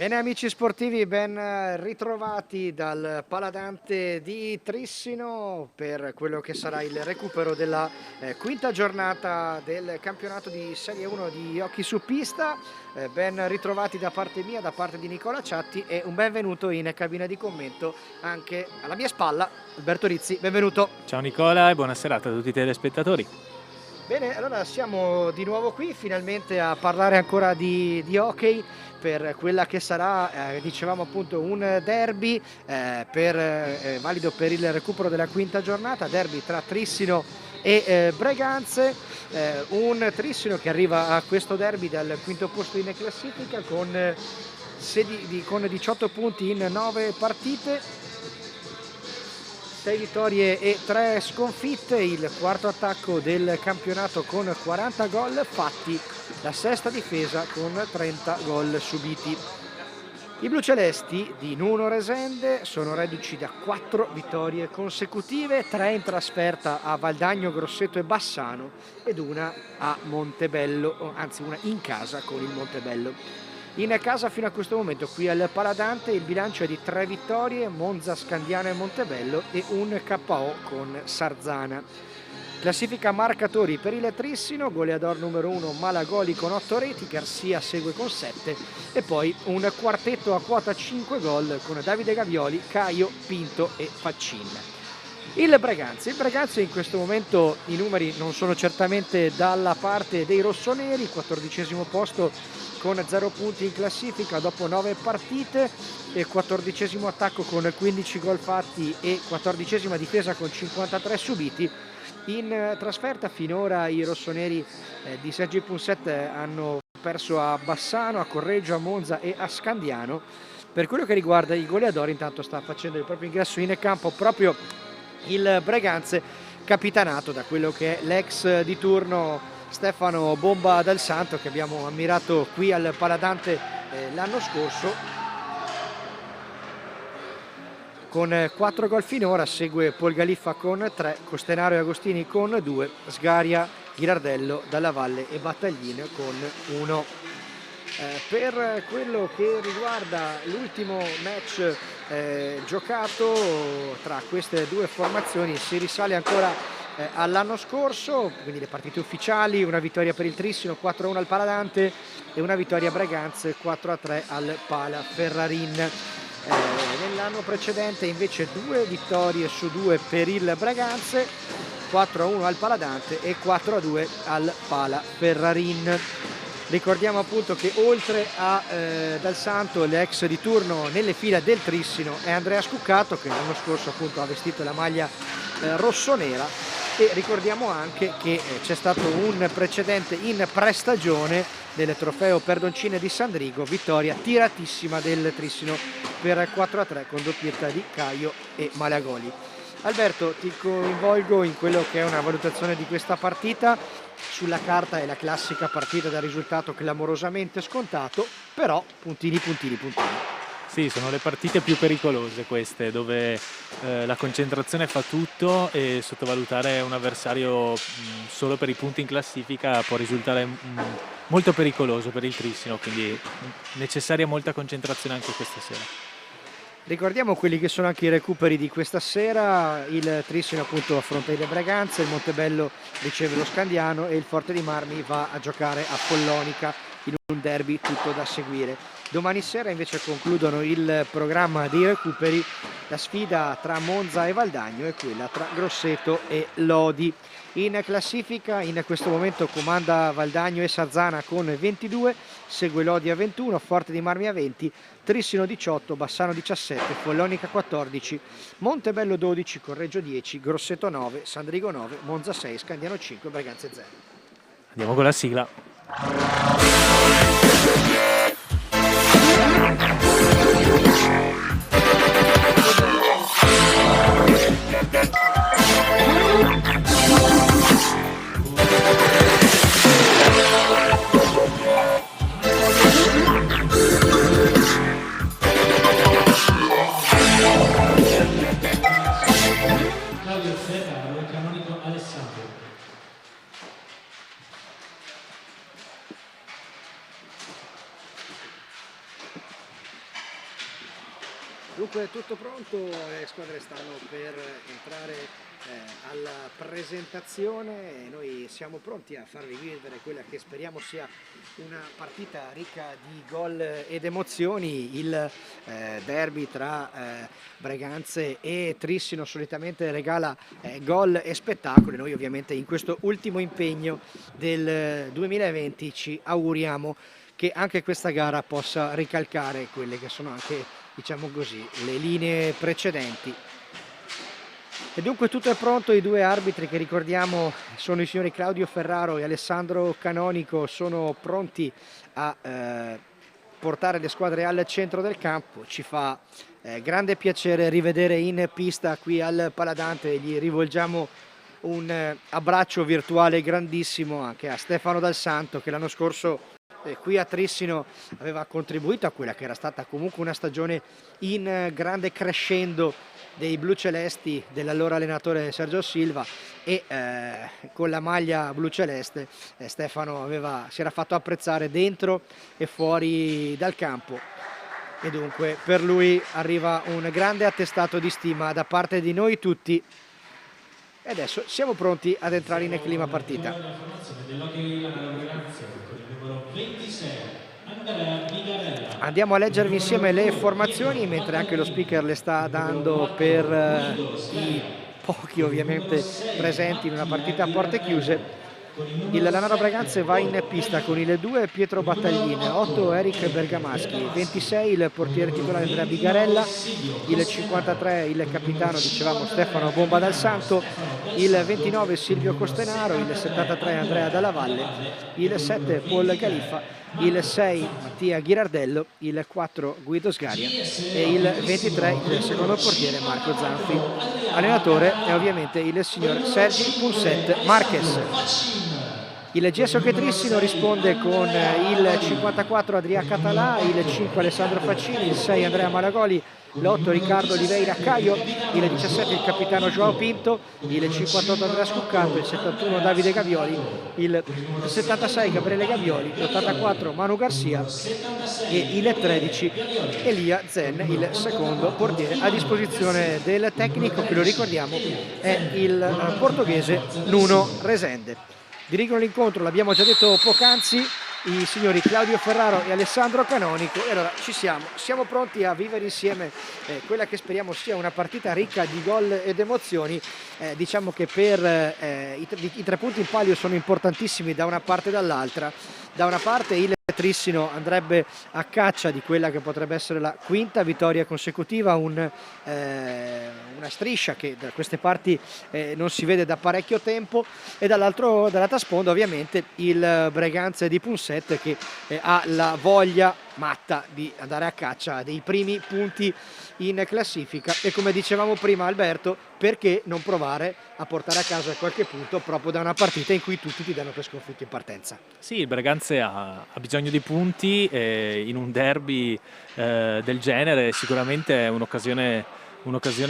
Bene amici sportivi, ben ritrovati dal Paladante di Trissino per quello che sarà il recupero della quinta giornata del campionato di Serie 1 di hockey su pista. Ben ritrovati da parte mia, da parte di Nicola Ciatti, e un benvenuto in cabina di commento anche alla mia spalla, Alberto Rizzi, benvenuto. Ciao Nicola e buona serata a tutti i telespettatori. Bene, allora siamo di nuovo qui finalmente a parlare ancora di hockey per quella che sarà, dicevamo appunto, un derby valido per il recupero della quinta giornata, derby tra Trissino e Breganze, un Trissino che arriva a questo derby dal quinto posto in classifica con 18 punti in 9 partite. 6 vittorie e 3 sconfitte, il quarto attacco del campionato con 40 gol fatti, la sesta difesa con 30 gol subiti. I blucelesti di Nuno Resende sono reduci da 4 vittorie consecutive, 3 in trasferta a Valdagno, Grosseto e Bassano ed una a Montebello, anzi una in casa con il Montebello. In casa fino a questo momento qui al Paladante il bilancio è di 3 vittorie, Monza, Scandiano e Montebello, e un KO con Sarzana. Classifica marcatori per il Trissino: goleador numero 1 Malagoli con 8 reti, Garcia segue con 7 e poi un quartetto a quota 5 gol con Davide Gavioli, Caio, Pinto e Faccin. Il Breganze in questo momento i numeri non sono certamente dalla parte dei rossoneri, 14° posto con 0 punti in classifica dopo 9 partite, e 14° attacco con 15 gol fatti e 14ª difesa con 53 subiti. In trasferta finora i rossoneri di Sergi Punset hanno perso a Bassano, a Correggio, a Monza e a Scandiano. Per quello che riguarda i goleadori, intanto sta facendo il proprio ingresso in campo proprio il Breganze, capitanato da quello che è l'ex di turno Stefano Bomba Dal Santo, che abbiamo ammirato qui al Paladante l'anno scorso. Con 4 gol finora segue Polgaliffa con 3, Costenaro e Agostini con 2, Sgaria, Ghirardello, Dalla Valle e Battaglin con 1. Per quello che riguarda l'ultimo match giocato tra queste due formazioni, si risale ancora all'anno scorso, quindi le partite ufficiali: una vittoria per il Trissino 4-1 al Paladante e una vittoria a Breganze 4-3 al Pala Ferrarin. Nell'anno precedente invece 2 vittorie su 2 per il Breganze, 4-1 al Paladante e 4-2 al Pala Ferrarin. Ricordiamo appunto che oltre a Dal Santo, l'ex di turno nelle fila del Trissino è Andrea Scuccato, che l'anno scorso appunto ha vestito la maglia rossonera, e ricordiamo anche che c'è stato un precedente in prestagione del trofeo Perdoncini di Sandrigo, vittoria tiratissima del Trissino per 4-3 con doppietta di Caio e Malagoli. Alberto, ti coinvolgo in quello che è una valutazione di questa partita. Sulla carta è la classica partita da risultato clamorosamente scontato, però puntini. Sì, sono le partite più pericolose queste, dove la concentrazione fa tutto e sottovalutare un avversario solo per i punti in classifica può risultare molto pericoloso per il Trissino, quindi necessaria molta concentrazione anche questa sera. Ricordiamo quelli che sono anche i recuperi di questa sera: il Trissino appunto affronta il Breganze, il Montebello riceve lo Scandiano e il Forte di Marmi va a giocare a Follonica in un derby tutto da seguire. Domani sera invece concludono il programma dei recuperi la sfida tra Monza e Valdagno e quella tra Grosseto e Lodi. In classifica in questo momento comanda Valdagno e Sarzana con 22, segue Lodi a 21, Forte di Marmi a 20, Trissino 18, Bassano 17, Follonica 14, Montebello 12, Correggio 10, Grosseto 9, Sandrigo 9, Monza 6, Scandiano 5, Breganze 0. Andiamo con la sigla. Claudio Ferraro, Canonico Alessandro. Dunque tutto pronto, le squadre stanno per entrare alla presentazione e noi siamo pronti a farvi vivere quella che speriamo sia una partita ricca di gol ed emozioni. Il derby tra Breganze e Trissino solitamente regala gol e spettacoli. Noi ovviamente in questo ultimo impegno del 2020 ci auguriamo che anche questa gara possa ricalcare quelle che sono anche, diciamo così, le linee precedenti. E dunque tutto è pronto, i due arbitri che ricordiamo sono i signori Claudio Ferraro e Alessandro Canonico, sono pronti a portare le squadre al centro del campo. Ci fa grande piacere rivedere in pista qui al Paladante, gli rivolgiamo un abbraccio virtuale grandissimo anche a Stefano Dal Santo, che l'anno scorso qui a Trissino aveva contribuito a quella che era stata comunque una stagione in grande crescendo dei blu celesti dell'allora allenatore Sergio Silva, e con la maglia blu celeste Stefano si era fatto apprezzare dentro e fuori dal campo, e dunque per lui arriva un grande attestato di stima da parte di noi tutti. E adesso siamo pronti ad entrare in clima partita. Andiamo a leggervi insieme le formazioni mentre anche lo speaker le sta dando per i pochi ovviamente presenti in una partita a porte chiuse. Il Lanaro Breganze va in pista con il 2 Pietro Battaglin, 8 Eric Bergamaschi, 26 il portiere titolare Andrea Bigarella, il 53 il capitano, dicevamo, Stefano Bomba Dal Santo, il 29 Silvio Costenaro, il 73 Andrea Dalla Valle, il 7 Paul Galiffa, il 6 Mattia Ghirardello, il 4 Guido Sgaria e il 23 il secondo portiere Marco Zanfi. Allenatore è ovviamente il signor Sergi Punset Marquez. Il GS Hockey Trissino risponde con il 54 Adria Català, il 5 Alessandro Faccini, il 6 Andrea Malagoli, l'8 Riccardo Oliveira Caio, il 17 il capitano Joao Pinto, il 58 Andrea Scuccato, il 71 Davide Gavioli, il 76 Gabriele Gavioli, l'84 Manu Garcia e il 13 Elia Zen, il secondo portiere a disposizione del tecnico, che lo ricordiamo è il portoghese Nuno Resende. Dirigono l'incontro, l'abbiamo già detto poc'anzi, i signori Claudio Ferraro e Alessandro Canonico, e allora siamo pronti a vivere insieme quella che speriamo sia una partita ricca di gol ed emozioni. Diciamo che per i 3 punti in palio sono importantissimi da una parte e dall'altra. Da una parte il Trissino andrebbe a caccia di quella che potrebbe essere la quinta vittoria consecutiva, una striscia che da queste parti non si vede da parecchio tempo, e dall'altra sponda ovviamente il Breganze di Punset, che ha la voglia matta di andare a caccia dei primi punti in classifica, e come dicevamo prima Alberto, perché non provare a portare a casa qualche punto proprio da una partita in cui tutti ti danno per sconfitto in partenza. Sì, il Breganze ha bisogno di punti e in un derby del genere sicuramente è un'occasione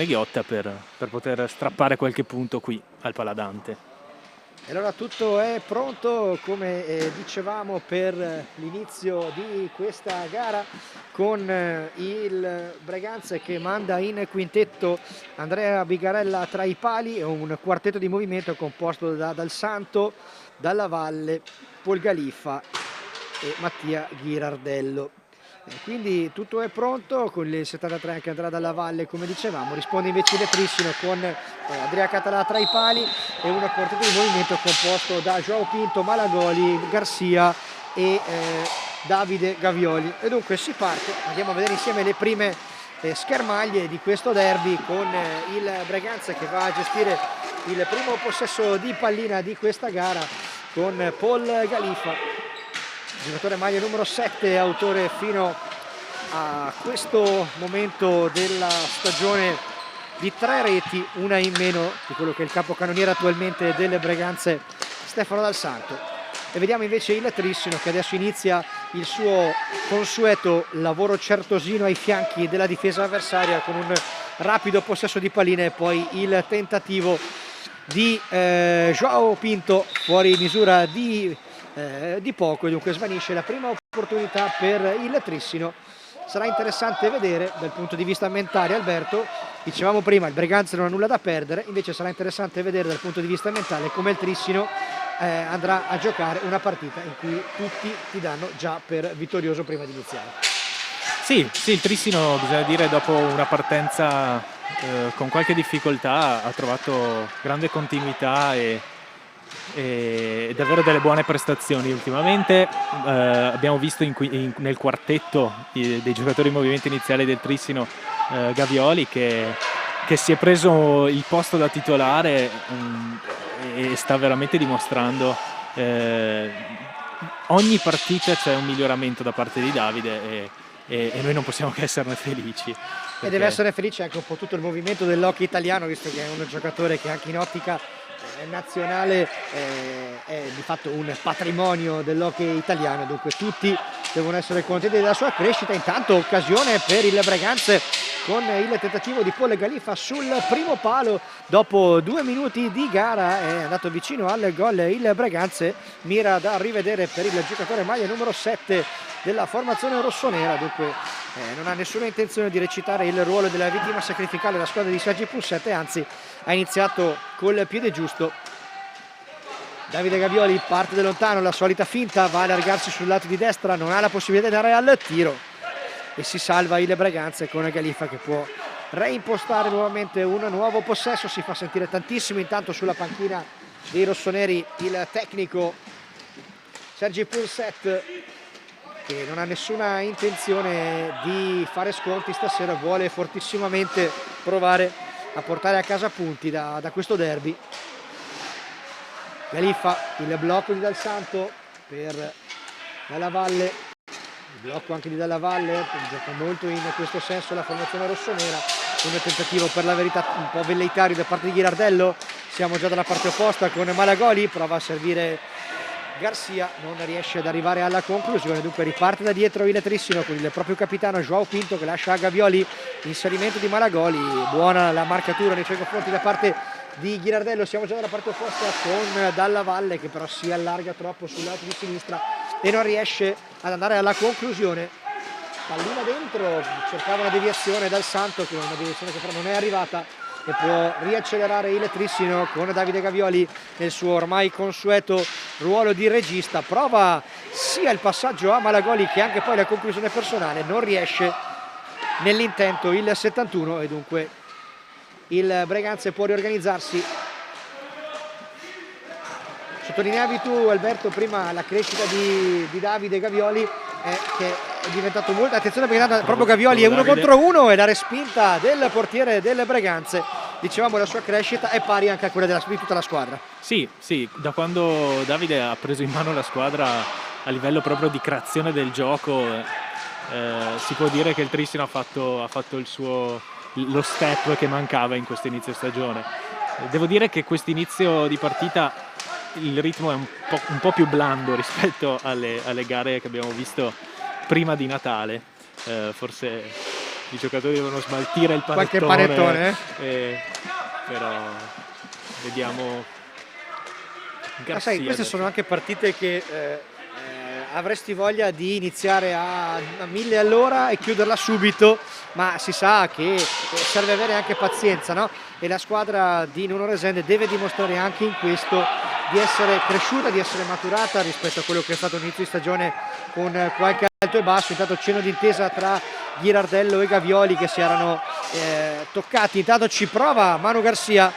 ghiotta per poter strappare qualche punto qui al Paladante. E allora tutto è pronto, come dicevamo, per l'inizio di questa gara, con il Breganze che manda in quintetto Andrea Bigarella tra i pali, e un quartetto di movimento composto da Dal Santo, Dalla Valle, Paul Galiffa e Mattia Ghirardello. Quindi tutto è pronto, con il 73 che andrà Dalla Valle, come dicevamo. Risponde invece il Trissino con Adria Català tra i pali e un quartetto di movimento composto da Joao Pinto, Malagoli, Garcia e Davide Gavioli. E dunque si parte, andiamo a vedere insieme le prime schermaglie di questo derby, con il Breganze che va a gestire il primo possesso di pallina di questa gara con Paul Galiffa, giocatore maglia numero 7, autore fino a questo momento della stagione di 3 reti, una in meno di quello che è il capocannoniere attualmente delle Breganze, Stefano Dal Santo. E vediamo invece il Trissino che adesso inizia il suo consueto lavoro certosino ai fianchi della difesa avversaria, con un rapido possesso di palline e poi il tentativo di Joao Pinto fuori misura di poco, e dunque svanisce la prima opportunità per il Trissino. sarà interessante vedere dal punto di vista mentale. Alberto, dicevamo prima, il Breganze non ha nulla da perdere, invece sarà interessante vedere dal punto di vista mentale come il Trissino andrà a giocare una partita in cui tutti ti danno già per vittorioso prima di iniziare. Sì, il Trissino, bisogna dire, dopo una partenza con qualche difficoltà ha trovato grande continuità e davvero delle buone prestazioni ultimamente. Abbiamo visto nel quartetto dei giocatori in movimento iniziale del Trissino Gavioli che si è preso il posto da titolare e sta veramente dimostrando. Ogni partita c'è un miglioramento da parte di Davide e noi non possiamo che esserne felici. E deve essere felice anche un po' tutto il movimento dell'hockey italiano, visto che è un giocatore che anche in ottica nazionale è di fatto un patrimonio dell'hockey italiano, dunque tutti devono essere contenti della sua crescita. Intanto occasione per il Breganze con il tentativo di Paul Galiffa sul primo palo. Dopo 2 minuti di gara è andato vicino al gol il Breganze, mira da rivedere per il giocatore maglia numero 7 della formazione rossonera, dunque non ha nessuna intenzione di recitare il ruolo della vittima sacrificale della squadra di Sergi Poussette, anzi ha iniziato col piede giusto. Davide Gavioli parte da lontano, la solita finta, va a allargarsi sul lato di destra, non ha la possibilità di andare al tiro e si salva il Breganze con Galiffa che può reimpostare nuovamente un nuovo possesso. Si fa sentire tantissimo intanto sulla panchina dei rossoneri il tecnico Sergi Poussette, che non ha nessuna intenzione di fare sconti stasera, vuole fortissimamente provare a portare a casa punti da questo derby. Galiffa, il blocco di Dal Santo per Dalla Valle, il blocco anche di Dalla Valle, gioca molto in questo senso la formazione rossonera, un tentativo per la verità un po' velleitario da parte di Ghirardello. Siamo già dalla parte opposta con Malagoli, prova a servire Garcia, non riesce ad arrivare alla conclusione, dunque riparte da dietro il Trissino con il proprio capitano Joao Pinto che lascia a Gavioli l'inserimento di Malagoli. Buona la marcatura nei suoi confronti da parte di Ghirardello. Siamo già dalla parte opposta con Dalla Valle che però si allarga troppo sul lato di sinistra e non riesce ad andare alla conclusione. Pallina dentro, cercava una deviazione Dal Santo, che è una deviazione che però non è arrivata, e può riaccelerare il Trissino con Davide Gavioli nel suo ormai consueto ruolo di regista. Prova sia il passaggio a Malagoli che anche poi la conclusione personale, non riesce nell'intento il 71 e dunque il Breganze può riorganizzarsi. Sottolineavi tu, Alberto, prima la crescita di Davide Gavioli, che è diventato molto, attenzione perché proprio Gavioli è uno contro uno e la respinta del portiere del Breganze, dicevamo la sua crescita è pari anche a quella di tutta la squadra. Sì, da quando Davide ha preso in mano la squadra a livello proprio di creazione del gioco, si può dire che il Trissino ha fatto lo step che mancava in questo inizio stagione. Devo dire che questo inizio di partita il ritmo è un po' più blando rispetto alle gare che abbiamo visto prima di Natale. Forse i giocatori devono smaltire il panettone. Qualche panettone? Però vediamo Garcia. Ma sai, queste sono anche partite che avresti voglia di iniziare a 1000 all'ora e chiuderla subito, ma si sa che serve avere anche pazienza, no? E la squadra di Nuno Resende deve dimostrare anche in questo di essere cresciuta, di essere maturata rispetto a quello che è stato l'inizio di stagione con qualche alto e basso. Intanto cenno d'intesa tra Ghirardello e Gavioli che si erano toccati. Intanto ci prova Manu Garcia,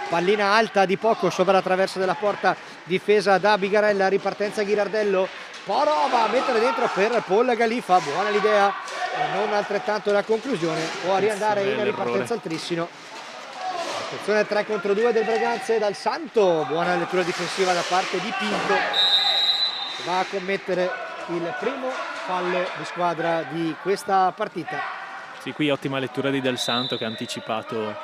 pallina alta di poco sopra la traversa della porta difesa da Bigarella, ripartenza Ghirardello, prova a mettere dentro per Paul Galiffa, buona l'idea, non altrettanto la conclusione, può riandare in ripartenza al Trissino. Attenzione 3 contro 2 del Breganze, Dal Santo, buona lettura difensiva da parte di Pinto, va a commettere il primo fallo di squadra di questa partita. Sì, qui ottima lettura di Dal Santo che ha anticipato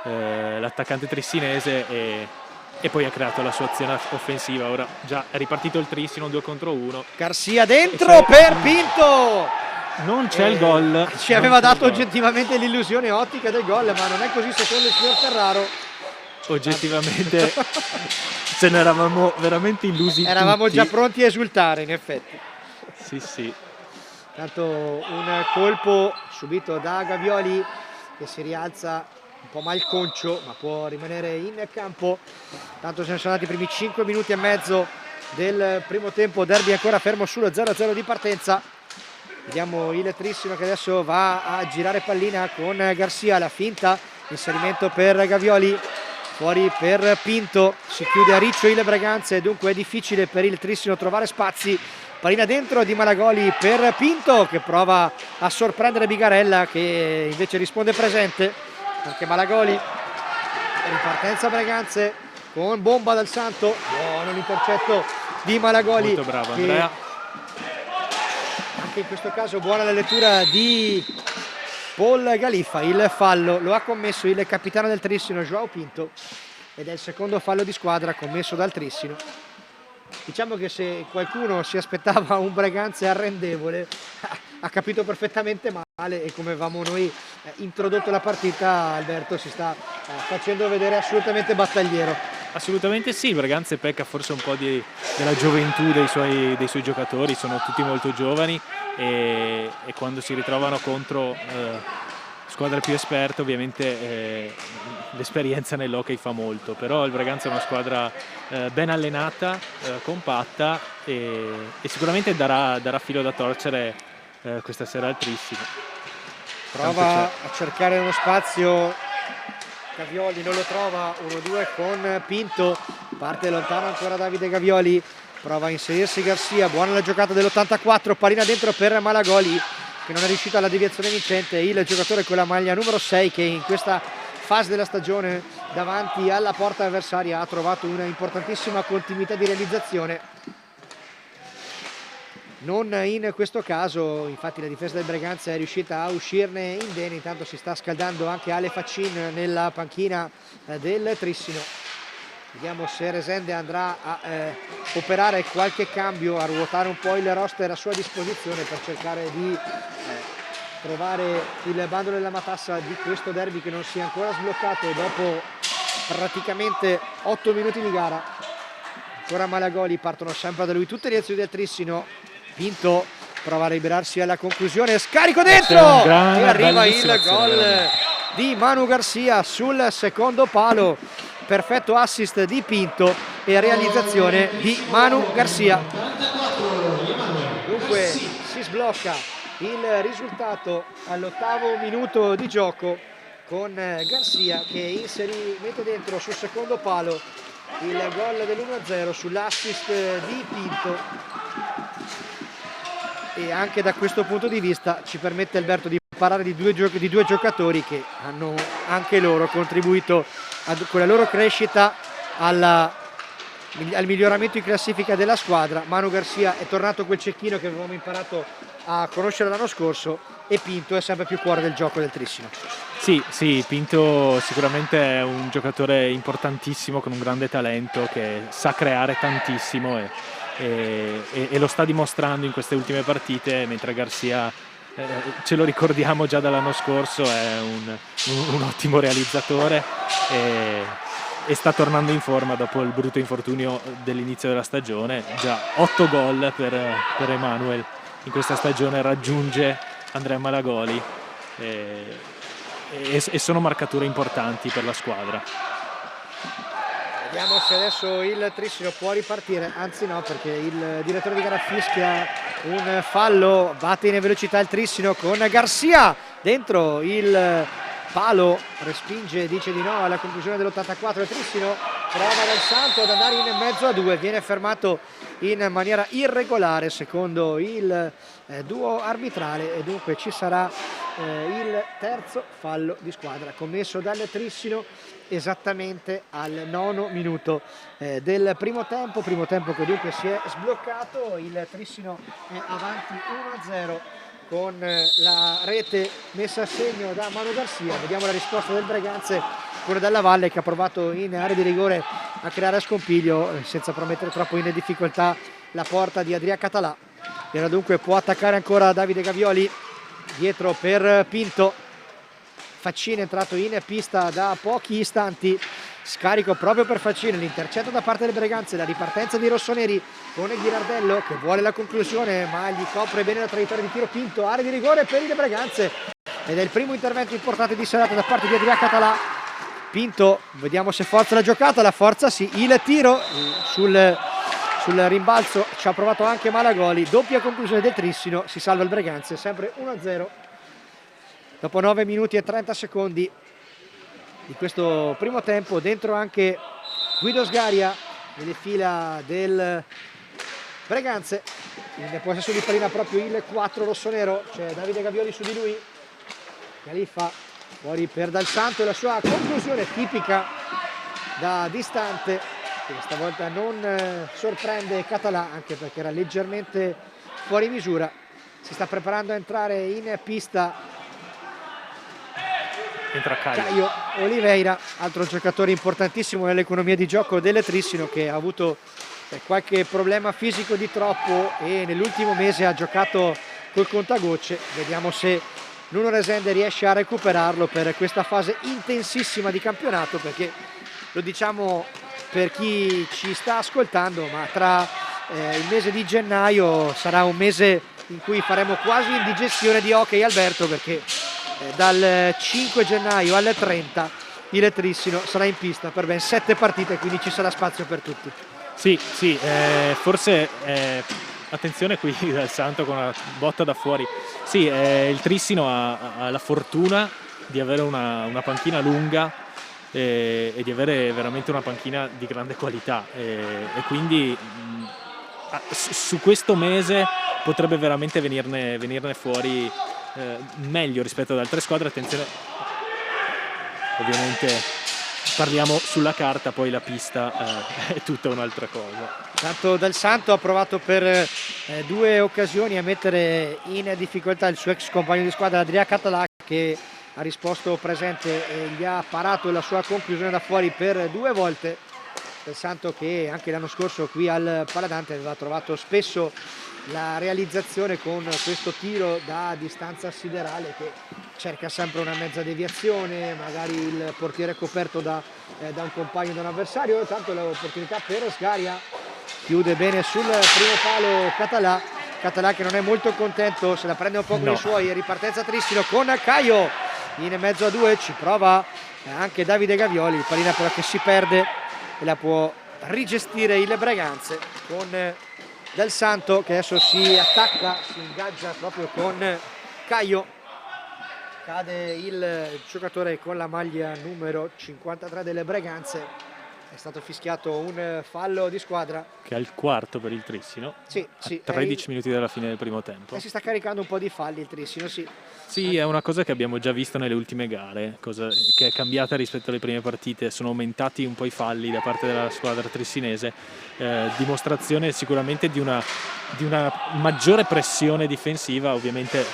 l'attaccante trissinese e poi ha creato la sua azione offensiva. Ora già è ripartito il Trissino 2 contro 1. Garcia dentro per Pinto! Non c'è il gol. Ci aveva dato oggettivamente l'illusione ottica del gol, ma non è così secondo il signor Ferraro. Oggettivamente ce ne eravamo veramente illusi. Eravamo tutti. già pronti a esultare, in effetti. Sì. Tanto un colpo subito da Gavioli che si rialza un po' malconcio, ma può rimanere in campo. Tanto se ne sono andati i primi 5 minuti e mezzo del primo tempo, derby ancora fermo sullo 0-0 di partenza. Vediamo il Trissino che adesso va a girare pallina con Garcia, la finta, inserimento per Gavioli, fuori per Pinto, si chiude a riccio il Braganza e dunque è difficile per il Trissino trovare spazi. Pallina dentro di Malagoli per Pinto che prova a sorprendere Bigarella che invece risponde presente. Anche Malagoli, ripartenza Braganze con bomba dal Santo, buono l'intercetto di Malagoli. Molto bravo Andrea. Anche in questo caso buona la lettura di Paul Galiffa, il fallo lo ha commesso il capitano del Trissino Joao Pinto ed è il secondo fallo di squadra commesso dal Trissino. Diciamo che se qualcuno si aspettava un Braganza arrendevole ha capito perfettamente male e come avevamo noi introdotto la partita, Alberto si sta facendo vedere assolutamente battagliero. Assolutamente sì, il Braganza pecca forse un po' della gioventù dei suoi giocatori, sono tutti molto giovani e quando si ritrovano contro squadre più esperte ovviamente l'esperienza nell'hockey fa molto, però il Braganza è una squadra ben allenata, compatta e sicuramente darà filo da torcere questa sera al Trissino. Prova a cercare uno spazio Gavioli, non lo trova, 1-2 con Pinto, parte lontano ancora Davide Gavioli, prova a inserirsi Garcia, buona la giocata dell'84, pallina dentro per Malagoli che non è riuscito alla deviazione vincente, il giocatore con la maglia numero 6 che in questa fase della stagione davanti alla porta avversaria ha trovato una importantissima continuità di realizzazione. Non in questo caso, infatti la difesa del Braganza è riuscita a uscirne indenne, intanto si sta scaldando anche Ale Faccin nella panchina del Trissino. Vediamo se Resende andrà a operare qualche cambio, a ruotare un po' il roster a sua disposizione per cercare di trovare il bandolo della matassa di questo derby che non si è ancora sbloccato dopo praticamente 8 minuti di gara. Ancora Malagoli, partono sempre da lui tutte le azioni del Trissino. Pinto prova a liberarsi alla conclusione, scarico dentro e arriva il gol di Manu Garcia sul secondo palo, perfetto assist di Pinto e realizzazione di Manu Garcia. Dunque si sblocca il risultato all'8° minuto di gioco con Garcia che mette dentro sul secondo palo il gol dell'1-0 sull'assist di Pinto. E anche da questo punto di vista ci permette Alberto di parlare di due giocatori che hanno anche loro contribuito con la loro crescita al miglioramento in classifica della squadra. Manu Garcia è tornato quel cecchino che avevamo imparato a conoscere l'anno scorso e Pinto è sempre più cuore del gioco del Trissino. Sì, Pinto sicuramente è un giocatore importantissimo con un grande talento che sa creare tantissimo e lo sta dimostrando in queste ultime partite, mentre Garcia ce lo ricordiamo già dall'anno scorso, è un ottimo realizzatore e sta tornando in forma dopo il brutto infortunio dell'inizio della stagione. Già 8 gol per Emanuel in questa stagione, raggiunge Andrea Malagoli e sono marcature importanti per la squadra. Vediamo se adesso il Trissino può ripartire, anzi no, perché il direttore di gara fischia un fallo, batte in velocità il Trissino con Garcia dentro il palo, respinge, dice di no alla conclusione dell'84. Il Trissino prova Del Santo ad andare in mezzo a due, viene fermato in maniera irregolare secondo il duo arbitrale e dunque ci sarà il terzo fallo di squadra commesso dal Trissino esattamente al 9° minuto del primo tempo che dunque si è sbloccato. Il Trissino è avanti 1-0 con la rete messa a segno da Manu Garcia. Vediamo la risposta del Braganza, quello della Valle che ha provato in area di rigore a creare scompiglio senza promettere troppo in difficoltà la porta di Adria Català. E ora dunque può attaccare ancora Davide Gavioli dietro per Pinto. Faccin è entrato in pista da pochi istanti, scarico proprio per Faccini, l'intercetto da parte delle Breganze, la ripartenza dei rossoneri con Ghirardello che vuole la conclusione ma gli copre bene la traiettoria di tiro. Pinto, area di rigore per le Breganze ed è il primo intervento importante di serata da parte di Adrià Català. Pinto, vediamo se forza la giocata, la forza sì, il tiro sul rimbalzo ci ha provato anche Malagoli, doppia conclusione del Trissino, si salva il Breganze, sempre 1-0 dopo 9 minuti e 30 secondi di questo primo tempo. Dentro anche Guido Sgaria nelle fila del Breganze, in possesso di pallina proprio il 4 rossonero, c'è Davide Gavioli su di lui, Califfa fuori per Dal Santo e la sua conclusione tipica da distante che stavolta non sorprende Català, anche perché era leggermente fuori misura. Si sta preparando a entrare in pista Entra Caio Oliveira, altro giocatore importantissimo nell'economia di gioco del Trissino, che ha avuto qualche problema fisico di troppo e nell'ultimo mese ha giocato col contagocce. Vediamo se Nuno Resende riesce a recuperarlo per questa fase intensissima di campionato, perché lo diciamo per chi ci sta ascoltando, ma tra il mese di gennaio sarà un mese in cui faremo quasi indigestione di hockey, Alberto, perché dal 5 gennaio al 30 il Trissino sarà in pista per ben 7 partite, quindi ci sarà spazio per tutti. Sì, forse attenzione qui Dal Santo con una botta da fuori. Sì, il Trissino ha la fortuna di avere una panchina lunga e di avere veramente una panchina di grande qualità e quindi su questo mese potrebbe veramente venirne fuori meglio rispetto ad altre squadre. Attenzione, ovviamente parliamo sulla carta, poi la pista è tutta un'altra cosa. Tanto Dal Santo ha provato per 2 occasioni a mettere in difficoltà il suo ex compagno di squadra Adrià Català, che ha risposto presente e gli ha parato la sua conclusione da fuori per 2 volte. Dal Santo che anche l'anno scorso qui al Paladante aveva trovato spesso la realizzazione con questo tiro da distanza siderale, che cerca sempre una mezza deviazione, magari il portiere coperto da un compagno, da un avversario. Tanto l'opportunità per Sgaria, chiude bene sul primo palo Català che non è molto contento, se la prende un po' con i suoi. Ripartenza Trissino con Caio in mezzo a 2, ci prova anche Davide Gavioli, il pallina però che si perde e la può rigestire il Breganze con Dal Santo, che adesso si attacca, si ingaggia proprio con Caio. Cade il giocatore con la maglia numero 53 delle Breganze. È stato fischiato un fallo di squadra. Che è il quarto per il Trissino. Sì, 13 minuti dalla fine del primo tempo. E si sta caricando un po' di falli il Trissino, sì. Sì, è una cosa che abbiamo già visto nelle ultime gare, cosa che è cambiata rispetto alle prime partite. Sono aumentati un po' i falli da parte della squadra trissinese, dimostrazione sicuramente di una maggiore pressione difensiva. Ovviamente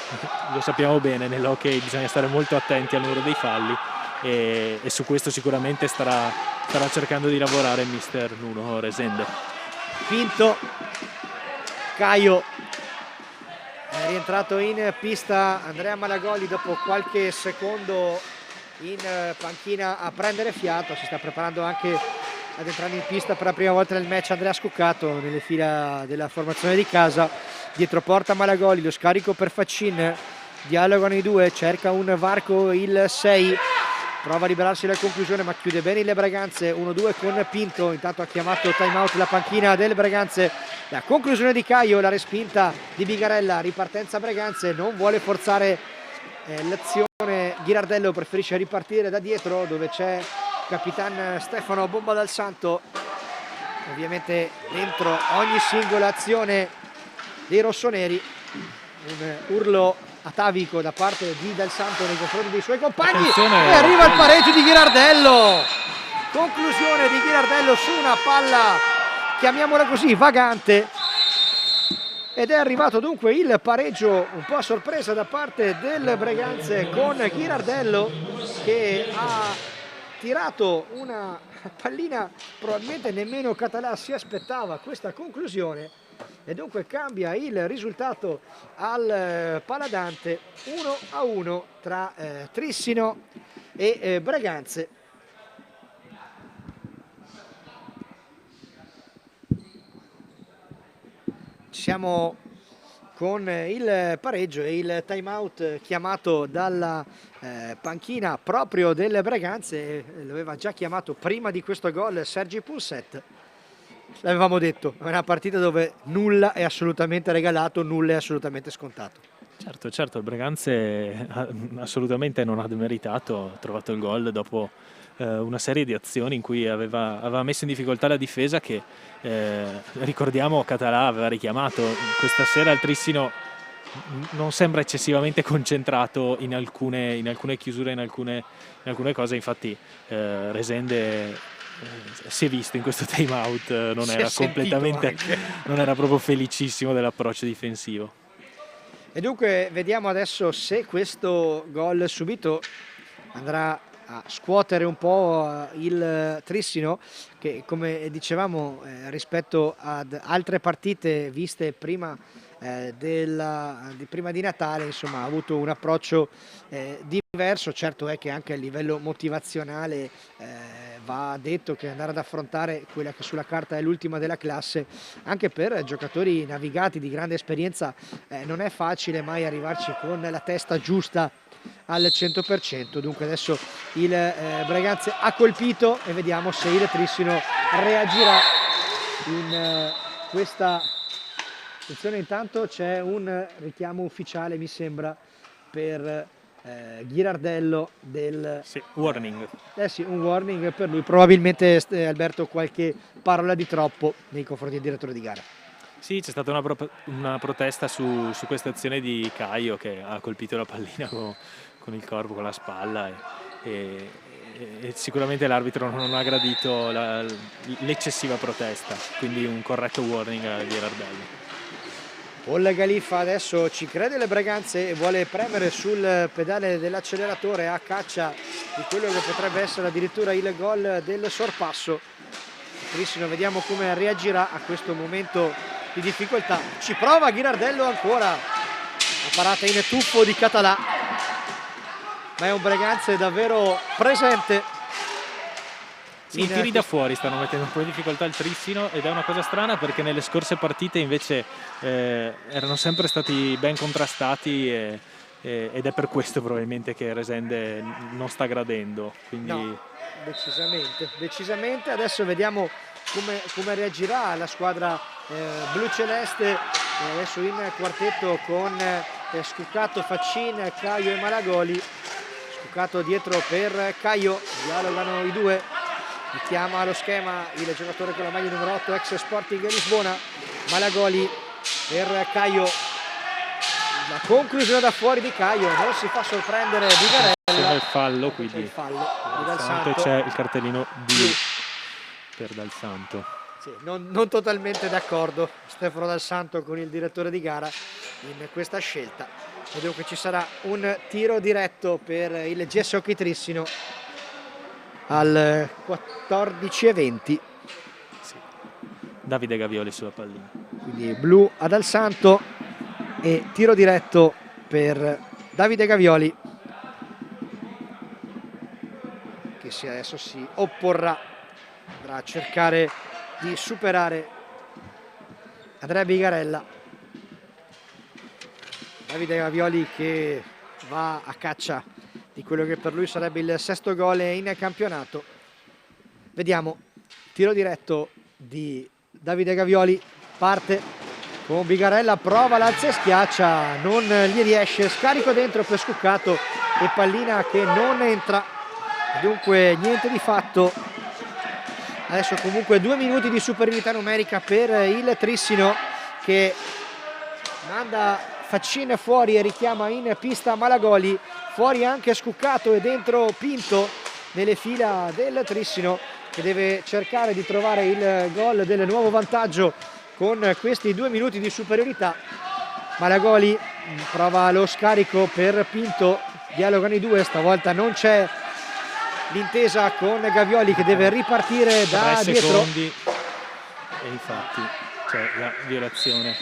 lo sappiamo bene, nell'hockey bisogna stare molto attenti al numero dei falli e su questo sicuramente starà cercando di lavorare il mister Nuno Resende. Pinto, Caio, è rientrato in pista Andrea Malagoli dopo qualche secondo in panchina a prendere fiato. Si sta preparando anche ad entrare in pista per la prima volta nel match Andrea Scuccato nelle fila della formazione di casa. Dietro porta Malagoli, lo scarico per Faccin, dialogano i due, cerca un varco il 6, prova a liberarsi dalla conclusione ma chiude bene il Breganze. 1-2 con Pinto, intanto ha chiamato time out la panchina del Breganze. La conclusione di Caio, la respinta di Bigarella, ripartenza Breganze, non vuole forzare l'azione Ghirardello, preferisce ripartire da dietro dove c'è capitan Stefano Bomba Dal Santo. Ovviamente dentro ogni singola azione dei rossoneri un urlo atavico da parte di Dal Santo nei confronti dei suoi compagni. Attenzione. E arriva il pareggio di Ghirardello, conclusione di Ghirardello su una palla, chiamiamola così, vagante, ed è arrivato dunque il pareggio un po' a sorpresa da parte del Breganze con Ghirardello che ha tirato una pallina, probabilmente nemmeno Català si aspettava questa conclusione, e dunque cambia il risultato al Paladante. 1-1 tra Trissino e Breganze. Siamo con il pareggio e il time out chiamato dalla panchina proprio delle Breganze. L'aveva già chiamato prima di questo gol Sergi Punset. L'avevamo detto, è una partita dove nulla è assolutamente regalato, nulla è assolutamente scontato. Certo, il Breganze assolutamente non ha demeritato, ha trovato il gol dopo una serie di azioni in cui aveva messo in difficoltà la difesa che, ricordiamo, Català aveva richiamato. Questa sera il Trissino non sembra eccessivamente concentrato in alcune chiusure, in alcune cose, infatti Resende si è visto in questo time out, non era proprio felicissimo dell'approccio difensivo. E dunque vediamo adesso se questo gol subito andrà a scuotere un po' il Trissino, che come dicevamo rispetto ad altre partite viste prima prima di Natale, insomma, ha avuto un approccio diverso. Certo è che anche a livello motivazionale va detto che andare ad affrontare quella che sulla carta è l'ultima della classe, anche per giocatori navigati di grande esperienza, non è facile mai arrivarci con la testa giusta al 100%. Dunque adesso il Breganze ha colpito e vediamo se il Trissino reagirà in questa. Attenzione, intanto c'è un richiamo ufficiale, mi sembra, per Ghirardello del... Sì, warning. Sì, un warning per lui. Probabilmente Alberto qualche parola di troppo nei confronti del direttore di gara. Sì, c'è stata una protesta su questa azione di Caio che ha colpito la pallina con il corpo, con la spalla e sicuramente l'arbitro non ha gradito l'eccessiva protesta, quindi un corretto warning a Ghirardello. Paul Galiffa adesso ci crede le Breganze e vuole premere sul pedale dell'acceleratore a caccia di quello che potrebbe essere addirittura il gol del sorpasso. Trissino, vediamo come reagirà a questo momento di difficoltà. Ci prova Ghirardello ancora, la parata in tuffo di Català, ma è un Breganze davvero presente. Sì, i tiri da fuori stanno mettendo un po' in difficoltà il Trissino ed è una cosa strana perché nelle scorse partite invece erano sempre stati ben contrastati ed è per questo probabilmente che Resende non sta gradendo. Quindi... No, decisamente. Adesso vediamo come reagirà la squadra blu-celeste, adesso in quartetto con Scuccato, Faccin, Caio e Malagoli. Scuccato dietro per Caio, dialogano i due. Chiama lo schema il giocatore con la maglia numero 8, ex Sporting Lisbona. Malagoli per Caio, la conclusione da fuori di Caio, non si fa sorprendere Bigarella. C'è il fallo, quindi c'è il fallo di Dal Santo, Santo. c'è il cartellino blu per Dal Santo. Sì, non totalmente d'accordo Stefano Dal Santo con il direttore di gara in questa scelta, e dunque ci sarà un tiro diretto per il GS Hockey Trissino al 14:20. Sì. Davide Gavioli sulla pallina. Quindi blu ad Dal Santo e tiro diretto per Davide Gavioli, che adesso si opporrà, andrà a cercare di superare Andrea Bigarella. Davide Gavioli che va a caccia di quello che per lui sarebbe il sesto gol in campionato. Vediamo, tiro diretto di Davide Gavioli, parte con Bigarella, prova, l'alza e schiaccia, non gli riesce, scarico dentro per Scuccato e pallina che non entra, dunque niente di fatto. Adesso comunque 2 minuti di superiorità numerica per il Trissino, che manda Faccin fuori e richiama in pista Malagoli, fuori anche Scuccato e dentro Pinto nelle fila del Trissino, che deve cercare di trovare il gol del nuovo vantaggio con questi 2 minuti di superiorità. Malagoli prova lo scarico per Pinto, dialogano i due, stavolta non c'è l'intesa con Gavioli che deve ripartire da 3 dietro. secondi e infatti c'è la violazione.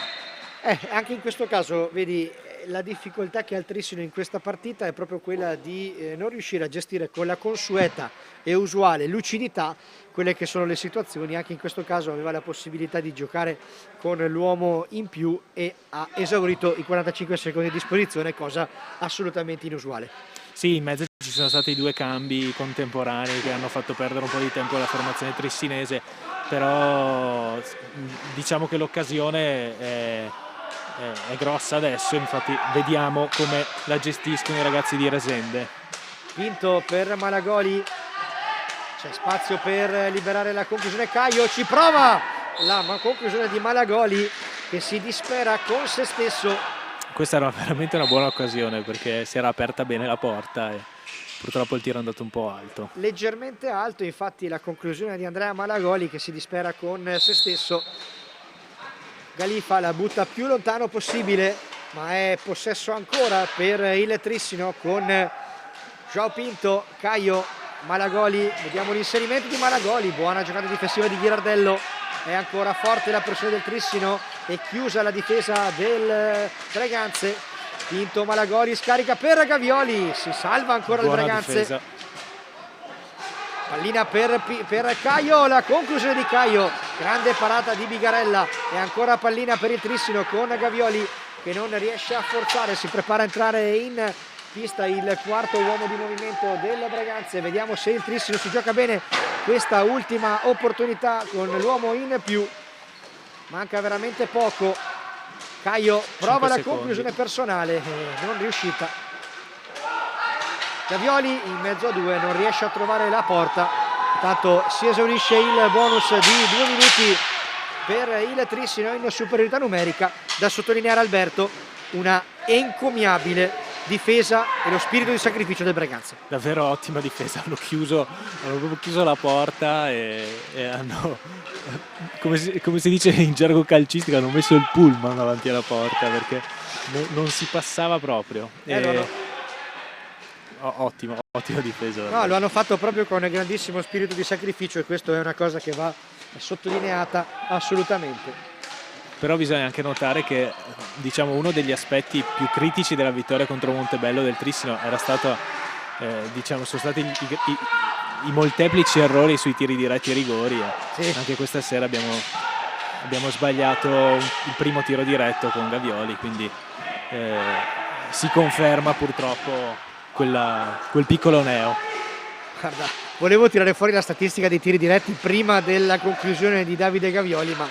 Anche in questo caso, vedi, la difficoltà che ha il Trissino in questa partita è proprio quella di non riuscire a gestire con la consueta e usuale lucidità quelle che sono le situazioni. Anche in questo caso aveva la possibilità di giocare con l'uomo in più e ha esaurito i 45 secondi a disposizione, cosa assolutamente inusuale. Sì, in mezzo ci sono stati 2 cambi contemporanei che hanno fatto perdere un po' di tempo alla formazione trissinese, però diciamo che l'occasione è grossa adesso, infatti vediamo come la gestiscono i ragazzi di Resende. Pinto per Malagoli, c'è spazio per liberare la conclusione, Caio ci prova la conclusione di Malagoli che si dispera con se stesso. Questa era veramente una buona occasione perché si era aperta bene la porta e purtroppo il tiro è andato un po' alto. Leggermente alto, infatti la conclusione di Andrea Malagoli che si dispera con se stesso. Galifa la butta più lontano possibile, ma è possesso ancora per il Trissino con Joao Pinto, Caio, Malagoli. Vediamo l'inserimento di Malagoli, buona giocata difensiva di Ghirardello. È ancora forte la pressione del Trissino e chiusa la difesa del Breganze. Pinto, Malagoli, scarica per Gavioli, si salva ancora il Breganze. Difesa. Pallina per Caio, la conclusione di Caio, grande parata di Bigarella e ancora pallina per il Trissino con Gavioli che non riesce a forzare, si prepara a entrare in pista il quarto uomo di movimento del Breganze. Vediamo se il Trissino si gioca bene questa ultima opportunità con l'uomo in più, manca veramente poco. Caio prova la conclusione personale, non riuscita. Gavioli in mezzo a 2 non riesce a trovare la porta, intanto si esaurisce il bonus di 2 minuti per il Trissino in superiorità numerica. Da sottolineare Alberto, una encomiabile difesa e lo spirito di sacrificio del Breganze. Davvero ottima difesa, hanno proprio chiuso la porta e hanno, come si dice in gergo calcistico, hanno messo il pullman davanti alla porta perché non si passava proprio. Ottima difesa. No, lo hanno fatto proprio con grandissimo spirito di sacrificio e questo è una cosa che va sottolineata assolutamente. Però bisogna anche notare che diciamo uno degli aspetti più critici della vittoria contro Montebello del Trissino era stato sono stati i molteplici errori sui tiri diretti e rigori. Sì. Anche questa sera abbiamo sbagliato il primo tiro diretto con Gavioli, quindi si conferma purtroppo quel piccolo neo. Guarda, volevo tirare fuori la statistica dei tiri diretti prima della conclusione di Davide Gavioli, ma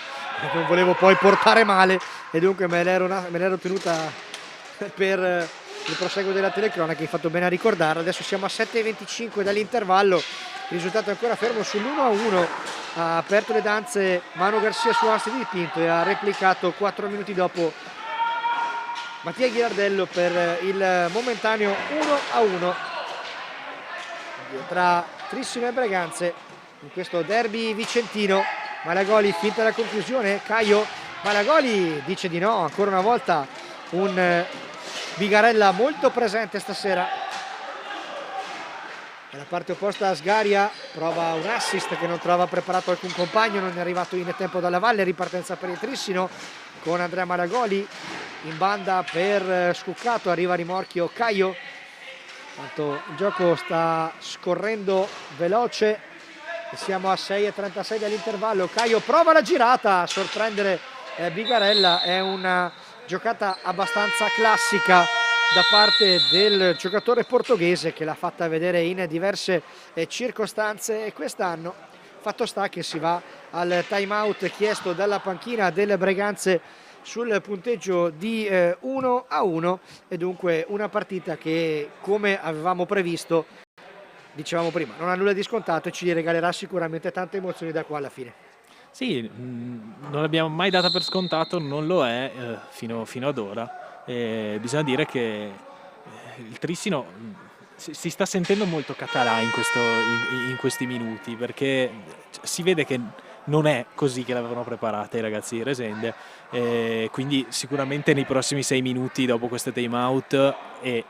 non volevo poi portare male e dunque me l'ero tenuta per il proseguo della telecronaca. Hai fatto bene a ricordarlo. Adesso siamo a 7:25 dall'intervallo, il risultato è ancora fermo sull'1-1. Ha aperto le danze Manu Garcia su aste di Pinto e ha replicato 4 minuti dopo Mattia Ghirardello per il momentaneo 1-1 tra Trissino e Breganze in questo derby vicentino. Malagoli finta la conclusione, Caio, Malagoli dice di no, ancora una volta un Bigarella molto presente stasera. Dalla parte opposta Sgaria prova un assist che non trova preparato alcun compagno, non è arrivato in tempo dalla valle, ripartenza per il Trissino con Andrea Malagoli in banda per Scuccato, arriva a rimorchio Caio. Tanto il gioco sta scorrendo veloce e siamo a 6:36 dall'intervallo. Caio prova la girata a sorprendere Bigarella, è una giocata abbastanza classica da parte del giocatore portoghese che l'ha fatta vedere in diverse circostanze e quest'anno. Fatto sta che si va al time out chiesto dalla panchina del Breganze sul punteggio di 1-1 e dunque una partita che, come avevamo previsto, dicevamo prima, non ha nulla di scontato e ci regalerà sicuramente tante emozioni da qua alla fine. Sì, non l'abbiamo mai data per scontato, non lo è fino ad ora. Bisogna dire che il Trissino si sta sentendo molto català in questi minuti, perché si vede che non è così che l'avevano preparata i ragazzi di Resende, quindi sicuramente nei prossimi 6 minuti dopo questo time out e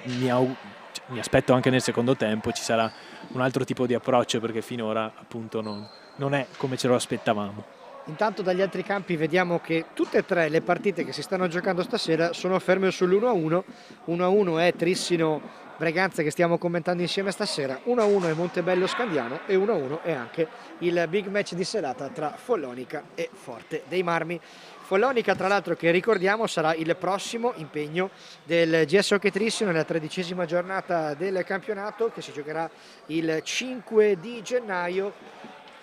mi aspetto anche nel secondo tempo ci sarà un altro tipo di approccio, perché finora appunto non è come ce lo aspettavamo. Intanto dagli altri campi vediamo che tutte e tre le partite che si stanno giocando stasera sono ferme sull'1-1. 1-1 è Trissino Breganze che stiamo commentando insieme stasera, 1-1 è Montebello Scandiano e 1-1 è anche il big match di serata tra Follonica e Forte dei Marmi. Follonica, tra l'altro, che ricordiamo sarà il prossimo impegno del GS Hockey Trissino nella 13ª giornata del campionato, che si giocherà il 5 di gennaio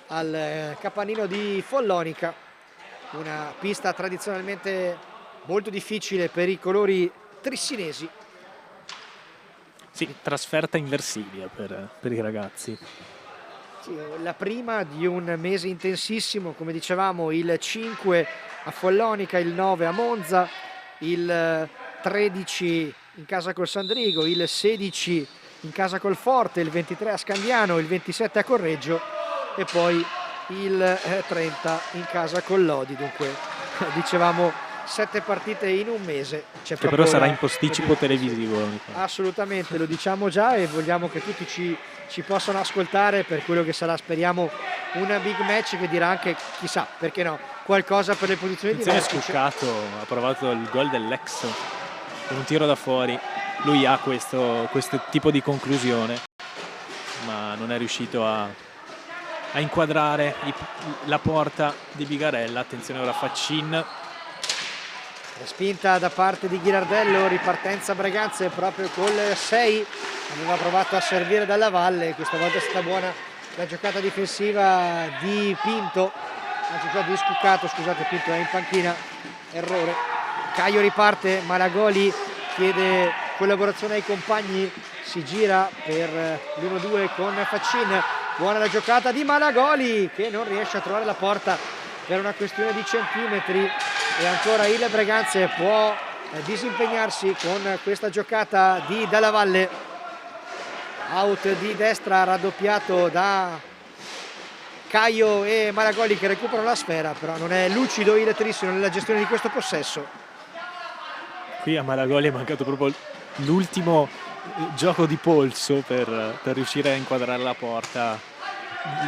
al Capannino di Follonica, una pista tradizionalmente molto difficile per i colori trissinesi. Sì, trasferta in Versilia per i ragazzi. Sì, la prima di un mese intensissimo, come dicevamo, il 5 a Follonica, il 9 a Monza, il 13 in casa col Sandrigo, il 16 in casa col Forte, il 23 a Scandiano, il 27 a Correggio e poi il 30 in casa con Lodi. Dunque dicevamo 7 partite in un mese. Che però sarà in posticipo televisivo. Assolutamente, lo diciamo già e vogliamo che tutti ci possano ascoltare per quello che sarà, speriamo, una big match che dirà anche, chissà, perché no, qualcosa per le posizioni di vertice. Scuccato ha provato il gol dell'ex con un tiro da fuori. Lui ha questo tipo di conclusione, ma non è riuscito a inquadrare la porta di Bigarella. Attenzione ora Faccin. Spinta da parte di Ghirardello, ripartenza Breganze proprio col 6, aveva provato a servire dalla valle, questa volta è stata buona la giocata difensiva di Pinto, anzi di Scuccato, scusate, Pinto è in panchina, errore. Caio riparte, Malagoli chiede collaborazione ai compagni, si gira per l'1-2 con Faccin, buona la giocata di Malagoli che non riesce a trovare la porta per una questione di centimetri e ancora il Breganze può disimpegnarsi con questa giocata di Dalla Valle. Out di destra raddoppiato da Caio e Malagoli che recuperano la sfera, però non è lucido il Trissino nella gestione di questo possesso. Qui a Malagoli è mancato proprio l'ultimo gioco di polso per riuscire a inquadrare la porta